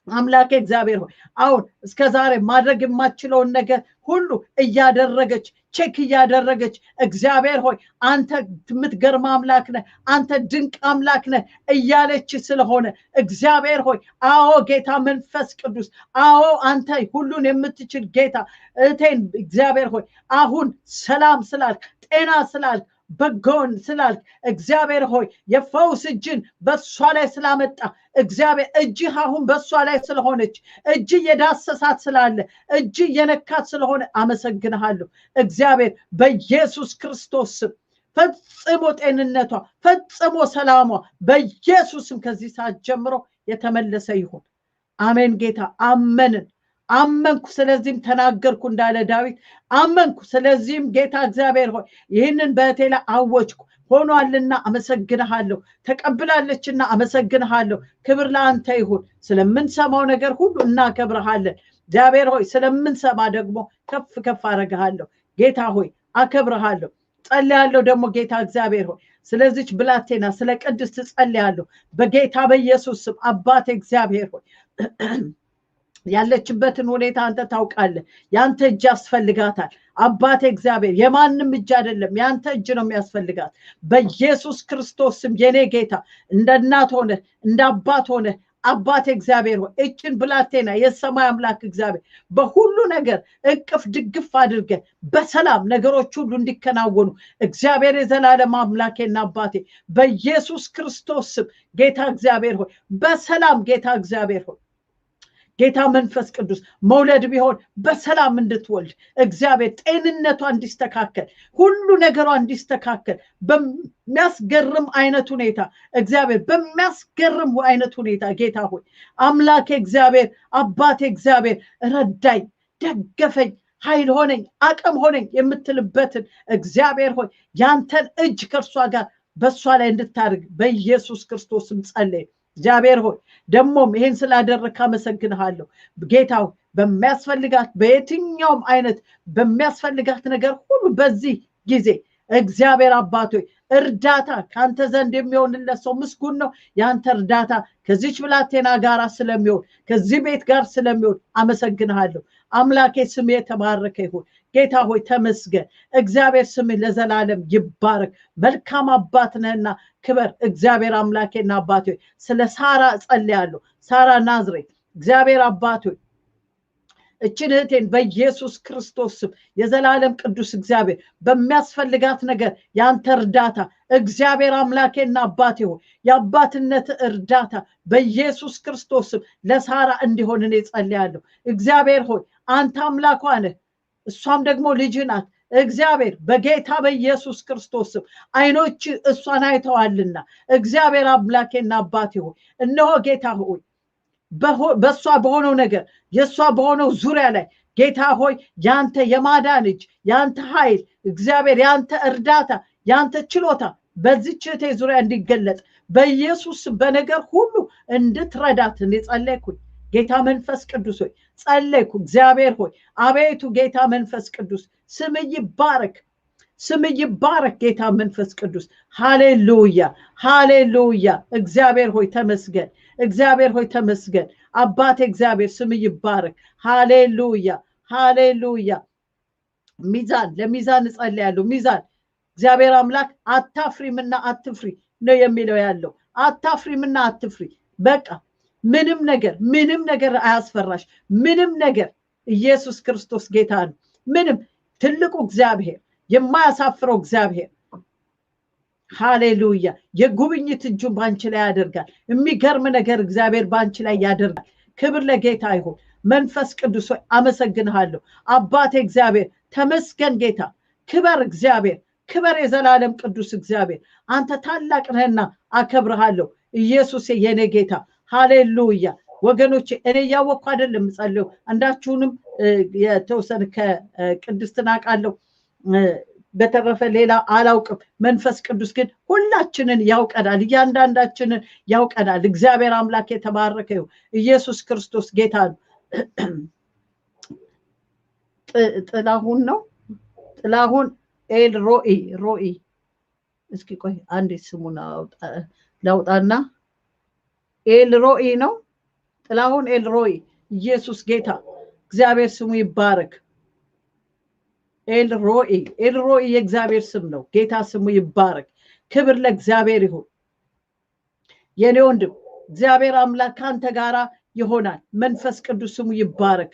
አምላኬ እግዚአብሔር ሆይ አሁን እስከ ዛሬ ማድረግ የማትችለውን ነገር ሁሉ እያደረገች ቼክ እያደረገች እግዚአብሔር ሆይ አንተ የምትገርም አምላክ ነህ አንተ ድንቅ አምላክ ነህ እያለች ስለሆነ እግዚአብሔር ሆይ አዎ ጌታ መንፈስ ቅዱስ አዎ አንተ ሁሉን የምትችል ጌታ እቴን እግዚአብሔር ሆይ አሁን ሰላም ስላልክ ጤና ስላልክ በጎን ስላልክ እግዚአብሔር ሆይ የፈውስ እጅን በሷ ላይ ስላመጣ እግዚአብሔር እጅ አሁን በሷ ላይ ስለሆነች እጅ የዳሰሳት ስላለ እጅ የነካት ስለሆነ አመሰግንሃለሁ እግዚአብሔር በኢየሱስ ክርስቶስ ፈጽሞ ጤንነቷ ፈጽሞ ሰላሟ በኢየሱስም ከዚህ ሰዓት ጀምሮ የተመለሰ ይሁን አሜን ጌታ አመንኩ ስለዚህም ተናገርኩ እንዳለ ዳዊት አመንኩ ስለዚህም ጌታ እግዚአብሔር ሆይ ይህንን በቴላ አወጅኩ ሆኗልና አመሰግንሃለሁ ተቀብላለችና አመሰግንሃለሁ ክብር ለአንተ ይሁን ስለምንሰማው ነገር ሁሉ እናከብርሃለን እግዚአብሔር ሆይ ስለምንሰማ ደግሞ ከፍ አረጋለሁ ጌታ ሆይ አከብርሃለሁ ጸልያለሁ ደግሞ ጌታ እግዚአብሔር ሆይ ስለዚች ብላቴና ስለ ቅድስት ጸልያለሁ በጌታ በኢየሱስ ስም አባቴ እግዚአብሔር ሆይ ያለችበትን ሁኔታ አንተ ታውቃለህ ያንተ እጅ ያስፈልጋታል አባቴ እግዚአብሔር የማንም እጅ አይደለም ያንተ እጅ ነው የሚያስፈልጋት በኢየሱስ ክርስቶስ ስም የኔ ጌታ እንደ እናት ሆነ እንደ አባት ሆነ አባቴ እግዚአብሔር ሆይ እችን ብላቴና የሰማይ አምላክ እግዚአብሔር በሁሉ ነገር እቅፍ ድግፍ አድርገ በሰላም ነገሮች ሁሉ እንዲከናወኑ እግዚአብሔር የዘላለም አምላኬና አባቴ በኢየሱስ ክርስቶስ ስም ጌታ እግዚአብሔር ሆይ በሰላም ጌታ እግዚአብሔር ሆይ ጌታ መንፈስ ቅዱስ መውለድ ቢሆን በሰላም እንድትወልድ እግዚአብሔር ጤንነቷ እንዲስተካከል ሁሉ ነገሯ እንዲስተካከል በሚያስገርም አይነት ሁኔታ እግዚአብሔር በሚያስገርም አይነት ሁኔታ ጌታ ሆይ አምላኬ እግዚአብሔር አባቴ እግዚአብሔር ረዳኝ ደገፈኝ ኃይል ሆነኝ አቅም ሆነኝ የምትልበትን እግዚአብሔር ሆይ ያንተን እጅ ከርሷ ጋር በሷ ላይ እንድታርግ በኢየሱስ ክርስቶስም ጸልይ እግዚአብሔር ሆይ ደሞም ይሄን ስላደረካ አመሰግንሃለሁ ጌታው በሚያስፈልጋት በየትኛውም አይነት በሚያስፈልጋት ነገር ሁሉ በዚህ ጊዜ እግዚአብሔር አባት ሆይ እርዳታ ካንተ ዘንድ የሚሆንለት ሰው ምስጉን ነው ያንተ እርዳታ ከዚች ብላቴና ጋር ስለሚሆን ከዚህ ቤት ጋር ስለሚሆን አመሰግንሃለሁ አምላኬ ስም የተባረከ ይሁን ጌታ ሆይ ተመስገን እግዚአብሔር ስም ለዘላለም ይባረክ መልካም አባት ነህና ክበር እግዚአብሔር አምላኬና አባቴ ስለ ሳራ ጸልያለሁ ሳራ ናዝሬት እግዚአብሔር አባቴ እችን እህቴን በኢየሱስ ክርስቶስ ስም የዘላለም ቅዱስ እግዚአብሔር በሚያስፈልጋት ነገር ያንተ እርዳታ እግዚአብሔር አምላኬና አባቴ ሆይ የአባትነት እርዳታ በኢየሱስ ክርስቶስ ስም ለሳራ እንዲሆን እኔ ጸልያለሁ እግዚአብሔር ሆይ አንተ አምላኳ ነህ እሷም ደግሞ ልጅ ናት እግዚአብሔር በጌታ በኢየሱስ ክርስቶስ ስም አይኖች እሷን አይተዋልና እግዚአብሔር አምላኬና አባቴ ሆይ እነሆ ጌታ ሆይ በሷ በሆነው ነገር የሷ በሆነው ዙሪያ ላይ ጌታ ሆይ ያንተ የማዳን እጅ ያንተ ኃይል እግዚአብሔር ያንተ እርዳታ ያንተ ችሎታ በዚህች እህቴ ዙሪያ እንዲገለጥ በኢየሱስ በነገር ሁሉ እንድትረዳት ጸለይኩኝ ጌታ መንፈስ ቅዱስ ሆይ ጸለይኩ እግዚአብሔር ሆይ አቤቱ ጌታ መንፈስ ቅዱስ ስም ይባረክ ስም ይባረክ ጌታ መንፈስ ቅዱስ ሃሌሉያ ሃሌሉያ እግዚአብሔር ሆይ ተመስገን እግዚአብሔር ሆይ ተመስገን አባቴ እግዚአብሔር ስም ይባረክ ሃሌሉያ ሃሌሉያ ሚዛን ለሚዛን ጸልያለሁ ሚዛን እግዚአብሔር አምላክ አታፍሪምና አትፍሪ ነው የሚለው ያለው አታፍሪምና አትፍሪ በቃ ምንም ነገር አያስፈራሽ ምንም ነገር ኢየሱስ ክርስቶስ ጌታ ነው ምንም ትልቁ እግዚአብሔር የማያሳፍረው እግዚአብሔር ሃሌሉያ የጉብኝት እጁን ባንቺ ላይ ያደርጋል የሚገርም ነገር እግዚአብሔር ባንቺ ላይ ያደርጋል ክብር ለጌታ ይሁን መንፈስ ቅዱስ ሆይ አመሰግንሃለሁ አባቴ እግዚአብሔር ተመስገን ጌታ ክበር እግዚአብሔር ክበር የዘላለም ቅዱስ እግዚአብሔር አንተ ታላቅ ነህና አከብርሃለሁ ኢየሱስ የኔ ጌታ ሃሌሉያ ወገኖች እኔ ያወቅኩ አይደለም ጸልዩ አንዳችሁንም የተወሰነ ከቅድስትና ቃለው በተረፈ ሌላ አላውቅም መንፈስ ቅዱስ ግን ሁላችንን ያውቀናል እያንዳንዳችንን ያውቀናል እግዚአብሔር አምላክ የተባረከ ይሁን ኢየሱስ ክርስቶስ ጌታ ነው ጥላሁን ነው ጥላሁን ሮኢ እስኪ ቆይ አንዴ ስሙን ላውጣና ሮኢ ነው ጥላሁን ሮኢ ኢየሱስ ጌታ እግዚአብሔር ስሙ ይባረክ ሮኢ የእግዚአብሔር ስም ነው ጌታ ስሙ ይባረክ ክብር ለእግዚአብሔር ይሁን የኔ ወንድም እግዚአብሔር አምላክ ካንተ ጋራ ይሆናል መንፈስ ቅዱስ ስሙ ይባረክ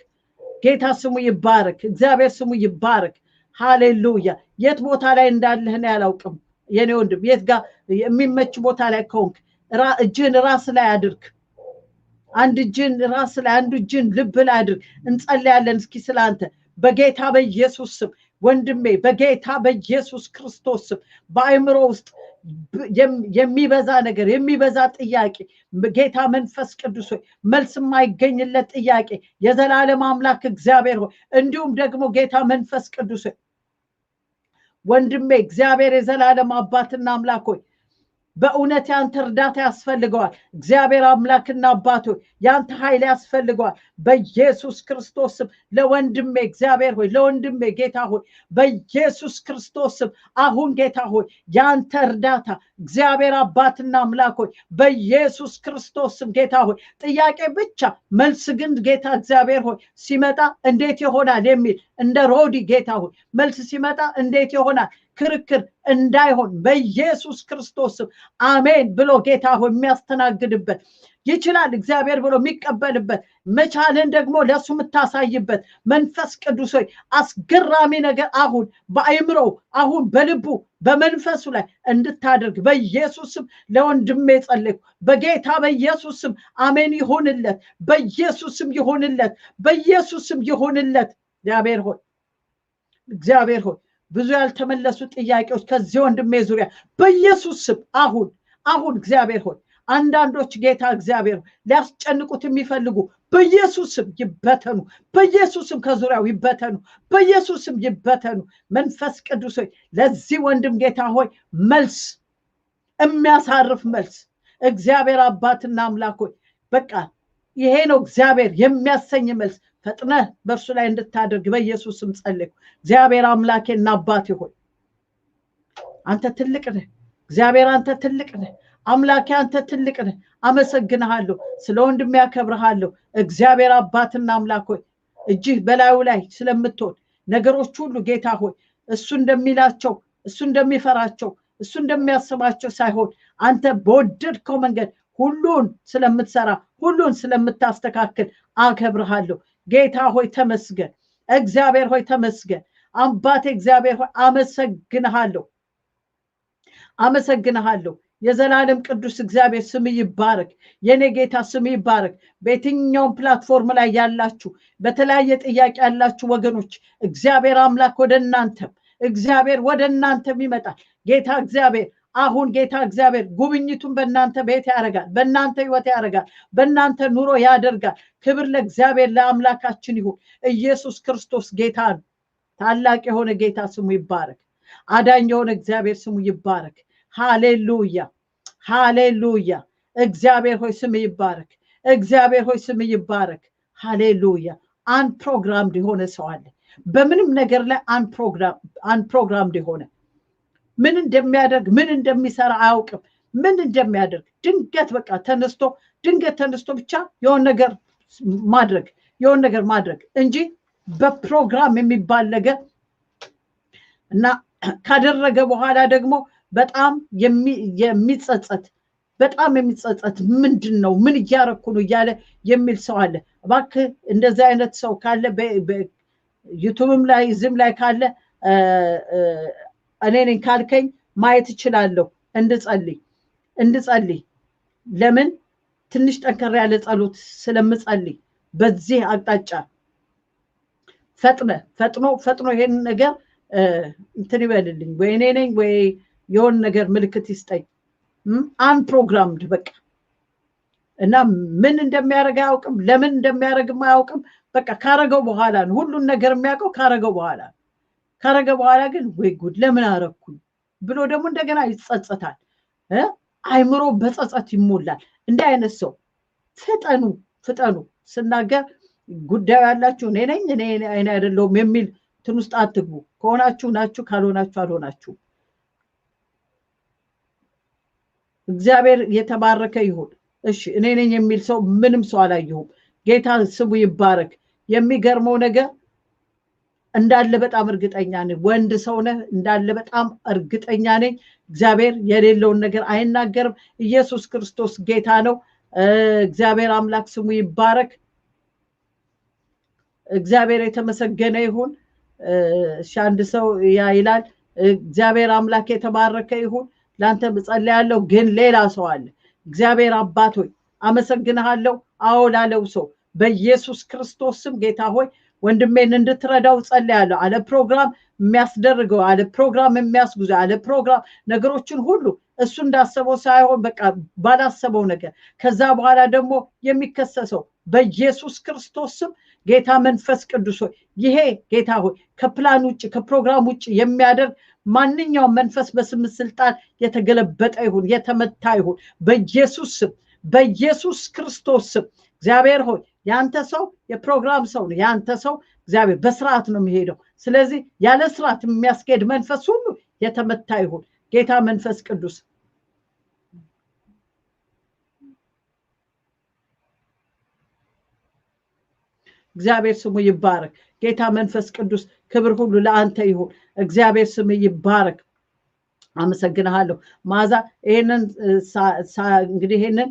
ጌታ ስሙ ይባረክ እግዚአብሔር ስሙ ይባረክ ሃሌሉያ የት ቦታ ላይ እንዳለህ ነው ያላውቅም የኔ ወንድም የት ጋር የሚመች ቦታ ላይ ከሆንክ እጅን ራስ ላይ አድርግ አንድ እጅን ራስ ላይ አንድ እጅን ልብ ላይ አድርግ እንጸልያለን እስኪ ስላንተ በጌታ በኢየሱስ ስም ወንድሜ በጌታ በኢየሱስ ክርስቶስ ስም በአእምሮ ውስጥ የሚበዛ ነገር የሚበዛ ጥያቄ ጌታ መንፈስ ቅዱስ ሆይ መልስ የማይገኝለት ጥያቄ የዘላለም አምላክ እግዚአብሔር ሆይ እንዲሁም ደግሞ ጌታ መንፈስ ቅዱስ ሆይ ወንድሜ እግዚአብሔር የዘላለም አባትና አምላክ ሆይ በእውነት ያንተ እርዳታ ያስፈልገዋል እግዚአብሔር አምላክና አባት ሆይ ያንተ ኃይል ያስፈልገዋል በኢየሱስ ክርስቶስ ስም ለወንድሜ እግዚአብሔር ሆይ ለወንድሜ ጌታ ሆይ በኢየሱስ ክርስቶስ ስም አሁን ጌታ ሆይ ያንተ እርዳታ እግዚአብሔር አባትና አምላክ ሆይ በኢየሱስ ክርስቶስ ስም ጌታ ሆይ ጥያቄ ብቻ መልስ ግን ጌታ እግዚአብሔር ሆይ ሲመጣ እንዴት ይሆናል የሚል እንደ ሮዲ ጌታ ሆይ መልስ ሲመጣ እንዴት ይሆናል ክርክር እንዳይሆን በኢየሱስ ክርስቶስ አሜን ብሎ ጌታ ሆይ የሚያስተናግድበት ይችላል እግዚአብሔር ብሎ የሚቀበልበት መቻልን ደግሞ ለሱ የምታሳይበት መንፈስ ቅዱስ ሆይ አስገራሚ ነገር አሁን በአእምሮ አሁን በልቡ በመንፈሱ ላይ እንድታደርግ በኢየሱስም ለወንድሜ ጸልይኩ በጌታ በኢየሱስም አሜን ይሁንለት በኢየሱስም ይሁንለት በኢየሱስም ይሁንለት እግዚአብሔር ሆይ ብዙ ያልተመለሱ ጥያቄዎች ከዚህ ወንድሜ ዙሪያ በኢየሱስ ስም አሁን እግዚአብሔር ሆይ አንዳንዶች ጌታ እግዚአብሔር ሊያስጨንቁት የሚፈልጉ በኢየሱስ ስም ይበተኑ በኢየሱስ ስም ከዙሪያው ይበተኑ በኢየሱስ ስም ይበተኑ መንፈስ ቅዱስ ሆይ ለዚህ ወንድም ጌታ ሆይ መልስ የሚያሳርፍ መልስ እግዚአብሔር አባትና አምላክ ሆይ በቃ ይሄ ነው እግዚአብሔር የሚያሰኝ መልስ ፈጥነህ በእርሱ ላይ እንድታደርግ በኢየሱስ ስም ጸልይኩ እግዚአብሔር አምላኬና አባቴ ሆይ አንተ ትልቅ ነህ እግዚአብሔር አንተ ትልቅ ነህ አምላኬ አንተ ትልቅ ነህ አመሰግንሃለሁ ስለ ወንድሜ ያከብርሃለሁ እግዚአብሔር አባትና አምላክ ሆይ እጅህ በላዩ ላይ ስለምትሆን ነገሮች ሁሉ ጌታ ሆይ እሱ እንደሚላቸው እሱ እንደሚፈራቸው እሱ እንደሚያስባቸው ሳይሆን አንተ በወደድከው መንገድ ሁሉን ስለምትሰራ ሁሉን ስለምታስተካክል አከብርሃለሁ ጌታ ሆይ ተመስገን እግዚአብሔር ሆይ ተመስገን አባቴ እግዚአብሔር ሆይ አመሰግንሃለሁ የዘላለም ቅዱስ እግዚአብሔር ስም ይባረክ የኔ ጌታ ስም ይባረክ በየትኛውም ፕላትፎርም ላይ ያላችሁ በተለያየ ጥያቄ ያላችሁ ወገኖች እግዚአብሔር አምላክ ወደ እናንተም ይመጣል ጌታ እግዚአብሔር አሁን ጌታ እግዚአብሔር ጉብኝቱን በእናንተ ቤት ያደርጋል በእናንተ ህይወት ያደርጋል በእናንተ ኑሮ ያደርጋል ክብር ለእግዚአብሔር ለአምላካችን ይሁን ኢየሱስ ክርስቶስ ጌታ ነው ታላቅ የሆነ ጌታ ስሙ ይባረክ አዳኝ የሆነ እግዚአብሔር ስሙ ይባረክ ሃሌሉያ እግዚአብሔር ሆይ ስም ይባረክ እግዚአብሔር ሆይ ስም ይባረክ ሃሌሉያ አንፕሮግራምድ የሆነ ሰው አለ በምንም ነገር ላይ አንፕሮግራምድ የሆነ ምን እንደሚያደርግ ምን እንደሚሰራ አያውቅም። ምን እንደሚያደርግ ድንገት በቃ ተነስቶ ብቻ የሆነ ነገር ማድረግ እንጂ በፕሮግራም የሚባል ነገር እና ካደረገ በኋላ ደግሞ በጣም የሚጸጸት ምንድነው ምን እያረኩ ነው እያለ የሚል ሰው አለ። እባክህ እንደዚህ አይነት ሰው ካለ በዩቲዩብም ላይ ዝም ላይ ካለ እኔ ነኝ ካልከኝ ማየት እችላለሁ እንድጸልይ ለምን ትንሽ ጠንከር ያለ ጸሎት ስለምጸልይ በዚህ አቅጣጫ ፈጥኖ ይሄን ነገር እንትን ይበልልኝ ወይ እኔ ነኝ ወይ የሆነ ነገር ምልክት ይስጠኝ። አንፕሮግራምድ በቃ እና ምን እንደሚያደርግ አያውቅም፣ ለምን እንደሚያደርግም አያውቅም። በቃ ካረገው በኋላ ነው ሁሉን ነገር የሚያውቀው ካረገ በኋላ ግን ወይ ጉድ ለምን አረኩኝ ብሎ ደግሞ እንደገና ይጸጸታል። አይምሮ በጸጸት ይሞላል። እንደ አይነት ሰው ፍጠኑ ስናገር ጉዳዩ ያላችሁ እኔ ነኝ እኔ አይደለሁም የሚል እንትን ውስጥ አትግቡ። ከሆናችሁ ናችሁ፣ ካልሆናችሁ አልሆናችሁ። እግዚአብሔር የተባረከ ይሁን። እሺ እኔ ነኝ የሚል ሰው ምንም ሰው አላየሁም። ጌታ ስሙ ይባረክ። የሚገርመው ነገር እንዳለ በጣም እርግጠኛ ነኝ። ወንድ ሰው ነህ እንዳለ በጣም እርግጠኛ ነኝ። እግዚአብሔር የሌለውን ነገር አይናገርም። ኢየሱስ ክርስቶስ ጌታ ነው። እግዚአብሔር አምላክ ስሙ ይባረክ። እግዚአብሔር የተመሰገነ ይሁን። አንድ ሰው ይላል እግዚአብሔር አምላክ የተባረከ ይሁን። ላንተ እጸልያለሁ። ግን ሌላ ሰው አለ። እግዚአብሔር አባት ሆይ አመሰግንሃለሁ። አዎ ላለው ሰው በኢየሱስ ክርስቶስ ስም ጌታ ሆይ ወንድሜን እንድትረዳው ጸልያለሁ። አለ ፕሮግራም የሚያስደርገው አለ ፕሮግራም የሚያስጉዘው አለ ፕሮግራም ነገሮችን ሁሉ እሱ እንዳሰበው ሳይሆን በቃ ባላሰበው ነገር ከዛ በኋላ ደግሞ የሚከሰሰው በኢየሱስ ክርስቶስ ስም ጌታ መንፈስ ቅዱስ ሆይ ይሄ ጌታ ሆይ ከፕላን ውጭ ከፕሮግራም ውጭ የሚያደርግ ማንኛውም መንፈስ በስም ስልጣን የተገለበጠ ይሁን የተመታ ይሁን በኢየሱስ ስም በኢየሱስ ክርስቶስ ስም። እግዚአብሔር ሆይ ያንተ ሰው የፕሮግራም ሰው ነው። ያንተ ሰው እግዚአብሔር በስርዓት ነው የሚሄደው። ስለዚህ ያለ ስርዓት የሚያስኬድ መንፈስ ሁሉ የተመታ ይሁን ጌታ መንፈስ ቅዱስ። እግዚአብሔር ስሙ ይባረክ። ጌታ መንፈስ ቅዱስ ክብር ሁሉ ለአንተ ይሁን። እግዚአብሔር ስሙ ይባረክ። አመሰግናለሁ ማዛ። ይሄንን እንግዲህ ይሄንን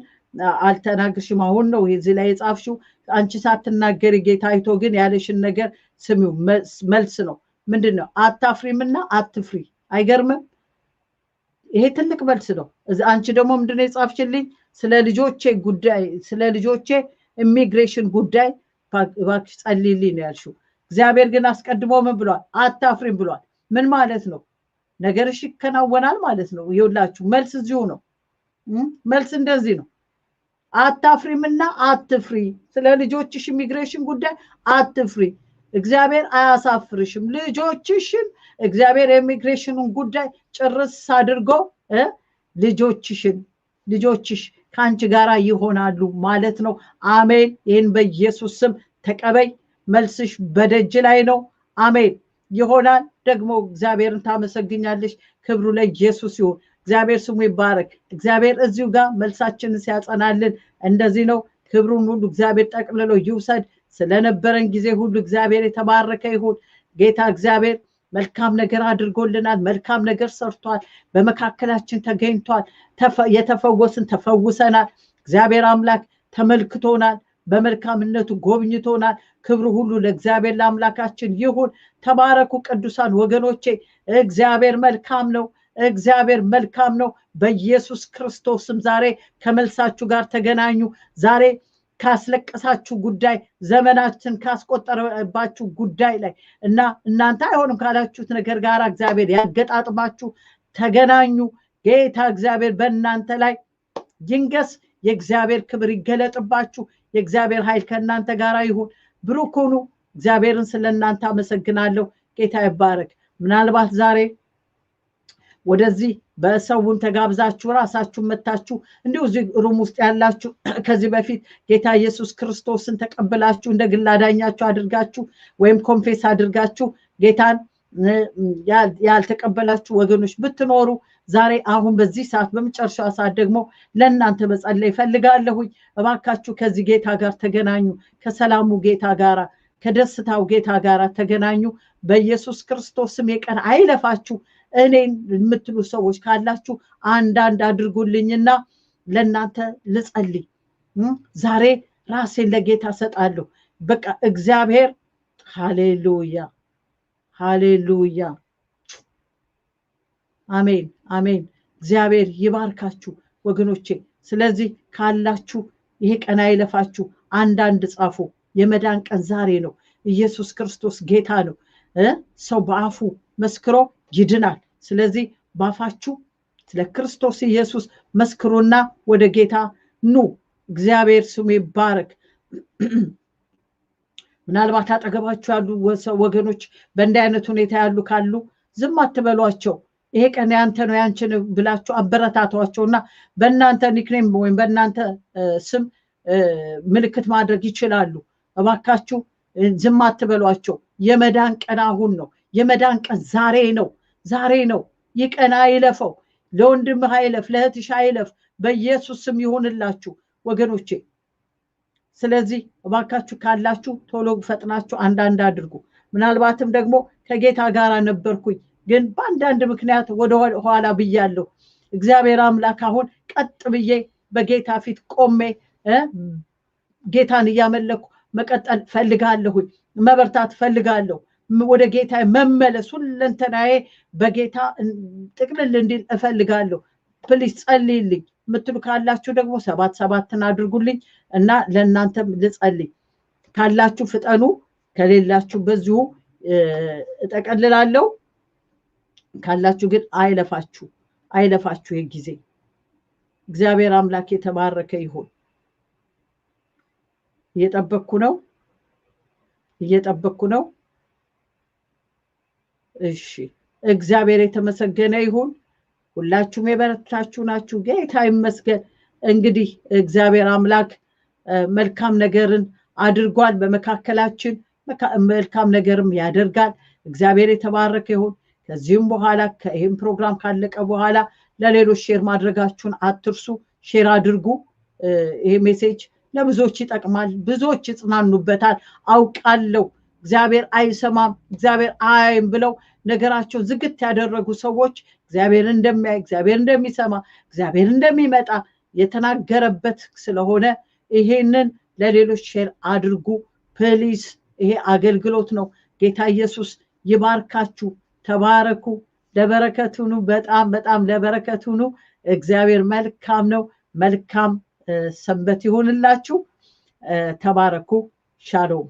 አልተናገርሽም አሁን ነው እዚህ ላይ የጻፍሽው። አንቺ ሳትናገሪ ጌታ አይቶ ግን ያለሽን ነገር ስሚው መልስ ነው። ምንድነው? አታፍሪምና አትፍሪ። አይገርምም? ይሄ ትልቅ መልስ ነው። አንቺ ደግሞ ምንድነው የጻፍሽልኝ? ስለ ልጆቼ ኢሚግሬሽን ጉዳይ እባክሽ ጸልይልኝ ነው ያልሽው። እግዚአብሔር ግን አስቀድሞ ምን ብሏል? አታፍሪም ብሏል። ምን ማለት ነው? ነገርሽ ይከናወናል ማለት ነው። ይኸውላችሁ መልስ እዚሁ ነው። መልስ እንደዚህ ነው። አታፍሪምና አትፍሪ። ስለ ልጆችሽ ኢሚግሬሽን ጉዳይ አትፍሪ። እግዚአብሔር አያሳፍርሽም። ልጆችሽን እግዚአብሔር የኢሚግሬሽኑን ጉዳይ ጭርስ አድርጎ ልጆችሽ ከአንቺ ጋራ ይሆናሉ ማለት ነው። አሜን። ይህን በኢየሱስ ስም ተቀበይ። መልስሽ በደጅ ላይ ነው። አሜን። ይሆናል ደግሞ እግዚአብሔርን ታመሰግኛለሽ። ክብሩ ለኢየሱስ ይሁን። እግዚአብሔር ስሙ ይባረክ። እግዚአብሔር እዚሁ ጋር መልሳችንን ሲያጸናልን እንደዚህ ነው። ክብሩን ሁሉ እግዚአብሔር ጠቅልሎ ይውሰድ። ስለነበረን ጊዜ ሁሉ እግዚአብሔር የተባረከ ይሁን። ጌታ እግዚአብሔር መልካም ነገር አድርጎልናል። መልካም ነገር ሰርቷል። በመካከላችን ተገኝቷል። የተፈወስን ተፈውሰናል። እግዚአብሔር አምላክ ተመልክቶናል። በመልካምነቱ ጎብኝቶናል። ክብሩ ሁሉ ለእግዚአብሔር ለአምላካችን ይሁን። ተባረኩ ቅዱሳን ወገኖቼ። እግዚአብሔር መልካም ነው። እግዚአብሔር መልካም ነው። በኢየሱስ ክርስቶስም ዛሬ ከመልሳችሁ ጋር ተገናኙ። ዛሬ ካስለቀሳችሁ ጉዳይ ዘመናችን ካስቆጠረባችሁ ጉዳይ ላይ እና እናንተ አይሆንም ካላችሁት ነገር ጋር እግዚአብሔር ያገጣጥማችሁ። ተገናኙ። ጌታ እግዚአብሔር በእናንተ ላይ ይንገስ። የእግዚአብሔር ክብር ይገለጥባችሁ። የእግዚአብሔር ኃይል ከእናንተ ጋር ይሁን። ብሩክ ሁኑ። እግዚአብሔርን ስለእናንተ አመሰግናለሁ። ጌታ ይባረክ። ምናልባት ዛሬ ወደዚህ በሰውን ተጋብዛችሁ ራሳችሁን መታችሁ እንዲሁ እዚህ ሩም ውስጥ ያላችሁ ከዚህ በፊት ጌታ ኢየሱስ ክርስቶስን ተቀበላችሁ እንደ ግል አዳኛችሁ አድርጋችሁ ወይም ኮንፌስ አድርጋችሁ ጌታን ያልተቀበላችሁ ወገኖች ብትኖሩ ዛሬ አሁን በዚህ ሰዓት በመጨረሻው ሰዓት ደግሞ ለእናንተ መጸለይ ፈልጋለሁኝ። እባካችሁ ከዚህ ጌታ ጋር ተገናኙ፣ ከሰላሙ ጌታ ጋር ከደስታው ጌታ ጋር ተገናኙ። በኢየሱስ ክርስቶስ ስም የቀን አይለፋችሁ። እኔን የምትሉ ሰዎች ካላችሁ አንዳንድ አድርጉልኝና ለእናንተ ልጸልይ። ዛሬ ራሴን ለጌታ ሰጣለሁ። በቃ እግዚአብሔር ሃሌሉያ ሃሌሉያ አሜን አሜን። እግዚአብሔር ይባርካችሁ ወገኖቼ። ስለዚህ ካላችሁ ይሄ ቀን አይለፋችሁ። አንዳንድ ጻፉ። የመዳን ቀን ዛሬ ነው። ኢየሱስ ክርስቶስ ጌታ ነው። ሰው በአፉ መስክሮ ይድናል። ስለዚህ ባፋችሁ ስለ ክርስቶስ ኢየሱስ መስክሩና ወደ ጌታ ኑ። እግዚአብሔር ስሙ ይባረክ። ምናልባት አጠገባችሁ ያሉ ወገኖች በእንዲህ አይነት ሁኔታ ያሉ ካሉ ዝም አትበሏቸው። ይሄ ቀን ያንተ ነው ያንቺ ነው ብላችሁ አበረታቷቸውና በእናንተ ኒክኔም ወይም በእናንተ ስም ምልክት ማድረግ ይችላሉ። እባካችሁ ዝም አትበሏቸው። የመዳን ቀን አሁን ነው። የመዳን ቀን ዛሬ ነው። ዛሬ ነው። ይህ ቀን አይለፈው። ለወንድምህ አይለፍ፣ ለእህትሽ አይለፍ። በኢየሱስ ስም ይሁንላችሁ ወገኖቼ። ስለዚህ እባካችሁ ካላችሁ ቶሎ ፈጥናችሁ አንዳንድ አድርጉ። ምናልባትም ደግሞ ከጌታ ጋር ነበርኩኝ ግን በአንዳንድ ምክንያት ወደ ኋላ ብያለሁ። እግዚአብሔር አምላክ አሁን ቀጥ ብዬ በጌታ ፊት ቆሜ ጌታን እያመለኩ መቀጠል ፈልጋለሁ። መበርታት ፈልጋለሁ። ወደ ጌታ መመለስ ሁለንተናዬ በጌታ ጥቅልል እንዲል እፈልጋለሁ። ፕሊዝ ጸልይልኝ ምትሉ ካላችሁ ደግሞ 7 አድርጉልኝ እና ለእናንተም ልጸልይ። ካላችሁ ፍጠኑ፣ ከሌላችሁ በዚሁ እጠቀልላለሁ። ካላችሁ ግን አይለፋችሁ የጊዜ እግዚአብሔር አምላክ የተባረከ ይሁን። እየጠበቅኩ ነው። እሺ እግዚአብሔር የተመሰገነ ይሁን። ሁላችሁም የበረታችሁ ናችሁ። ጌታ ይመስገን። እንግዲህ እግዚአብሔር አምላክ መልካም ነገርን አድርጓል በመካከላችን፣ መልካም ነገርም ያደርጋል። እግዚአብሔር የተባረከ ይሁን። ከዚህም በኋላ ከይህም ፕሮግራም ካለቀ በኋላ ለሌሎች ሼር ማድረጋችሁን አትርሱ። ሼር አድርጉ። ይሄ ሜሴጅ ለብዙዎች ይጠቅማል፣ ብዙዎች ይጽናኑበታል አውቃለሁ። እግዚአብሔር አይሰማም እግዚአብሔር አይም ብለው ነገራቸውን ዝግት ያደረጉ ሰዎች እግዚአብሔር እንደሚያይ፣ እግዚአብሔር እንደሚሰማ፣ እግዚአብሔር እንደሚመጣ የተናገረበት ስለሆነ ይሄንን ለሌሎች ሼር አድርጉ ፕሊዝ። ይሄ አገልግሎት ነው። ጌታ ኢየሱስ ይባርካችሁ። ተባረኩ። ለበረከቱ ነው። በጣም ለበረከቱ ነው። እግዚአብሔር መልካም ነው። መልካም ሰንበት ይሁንላችሁ። ተባረኩ። ሻሎም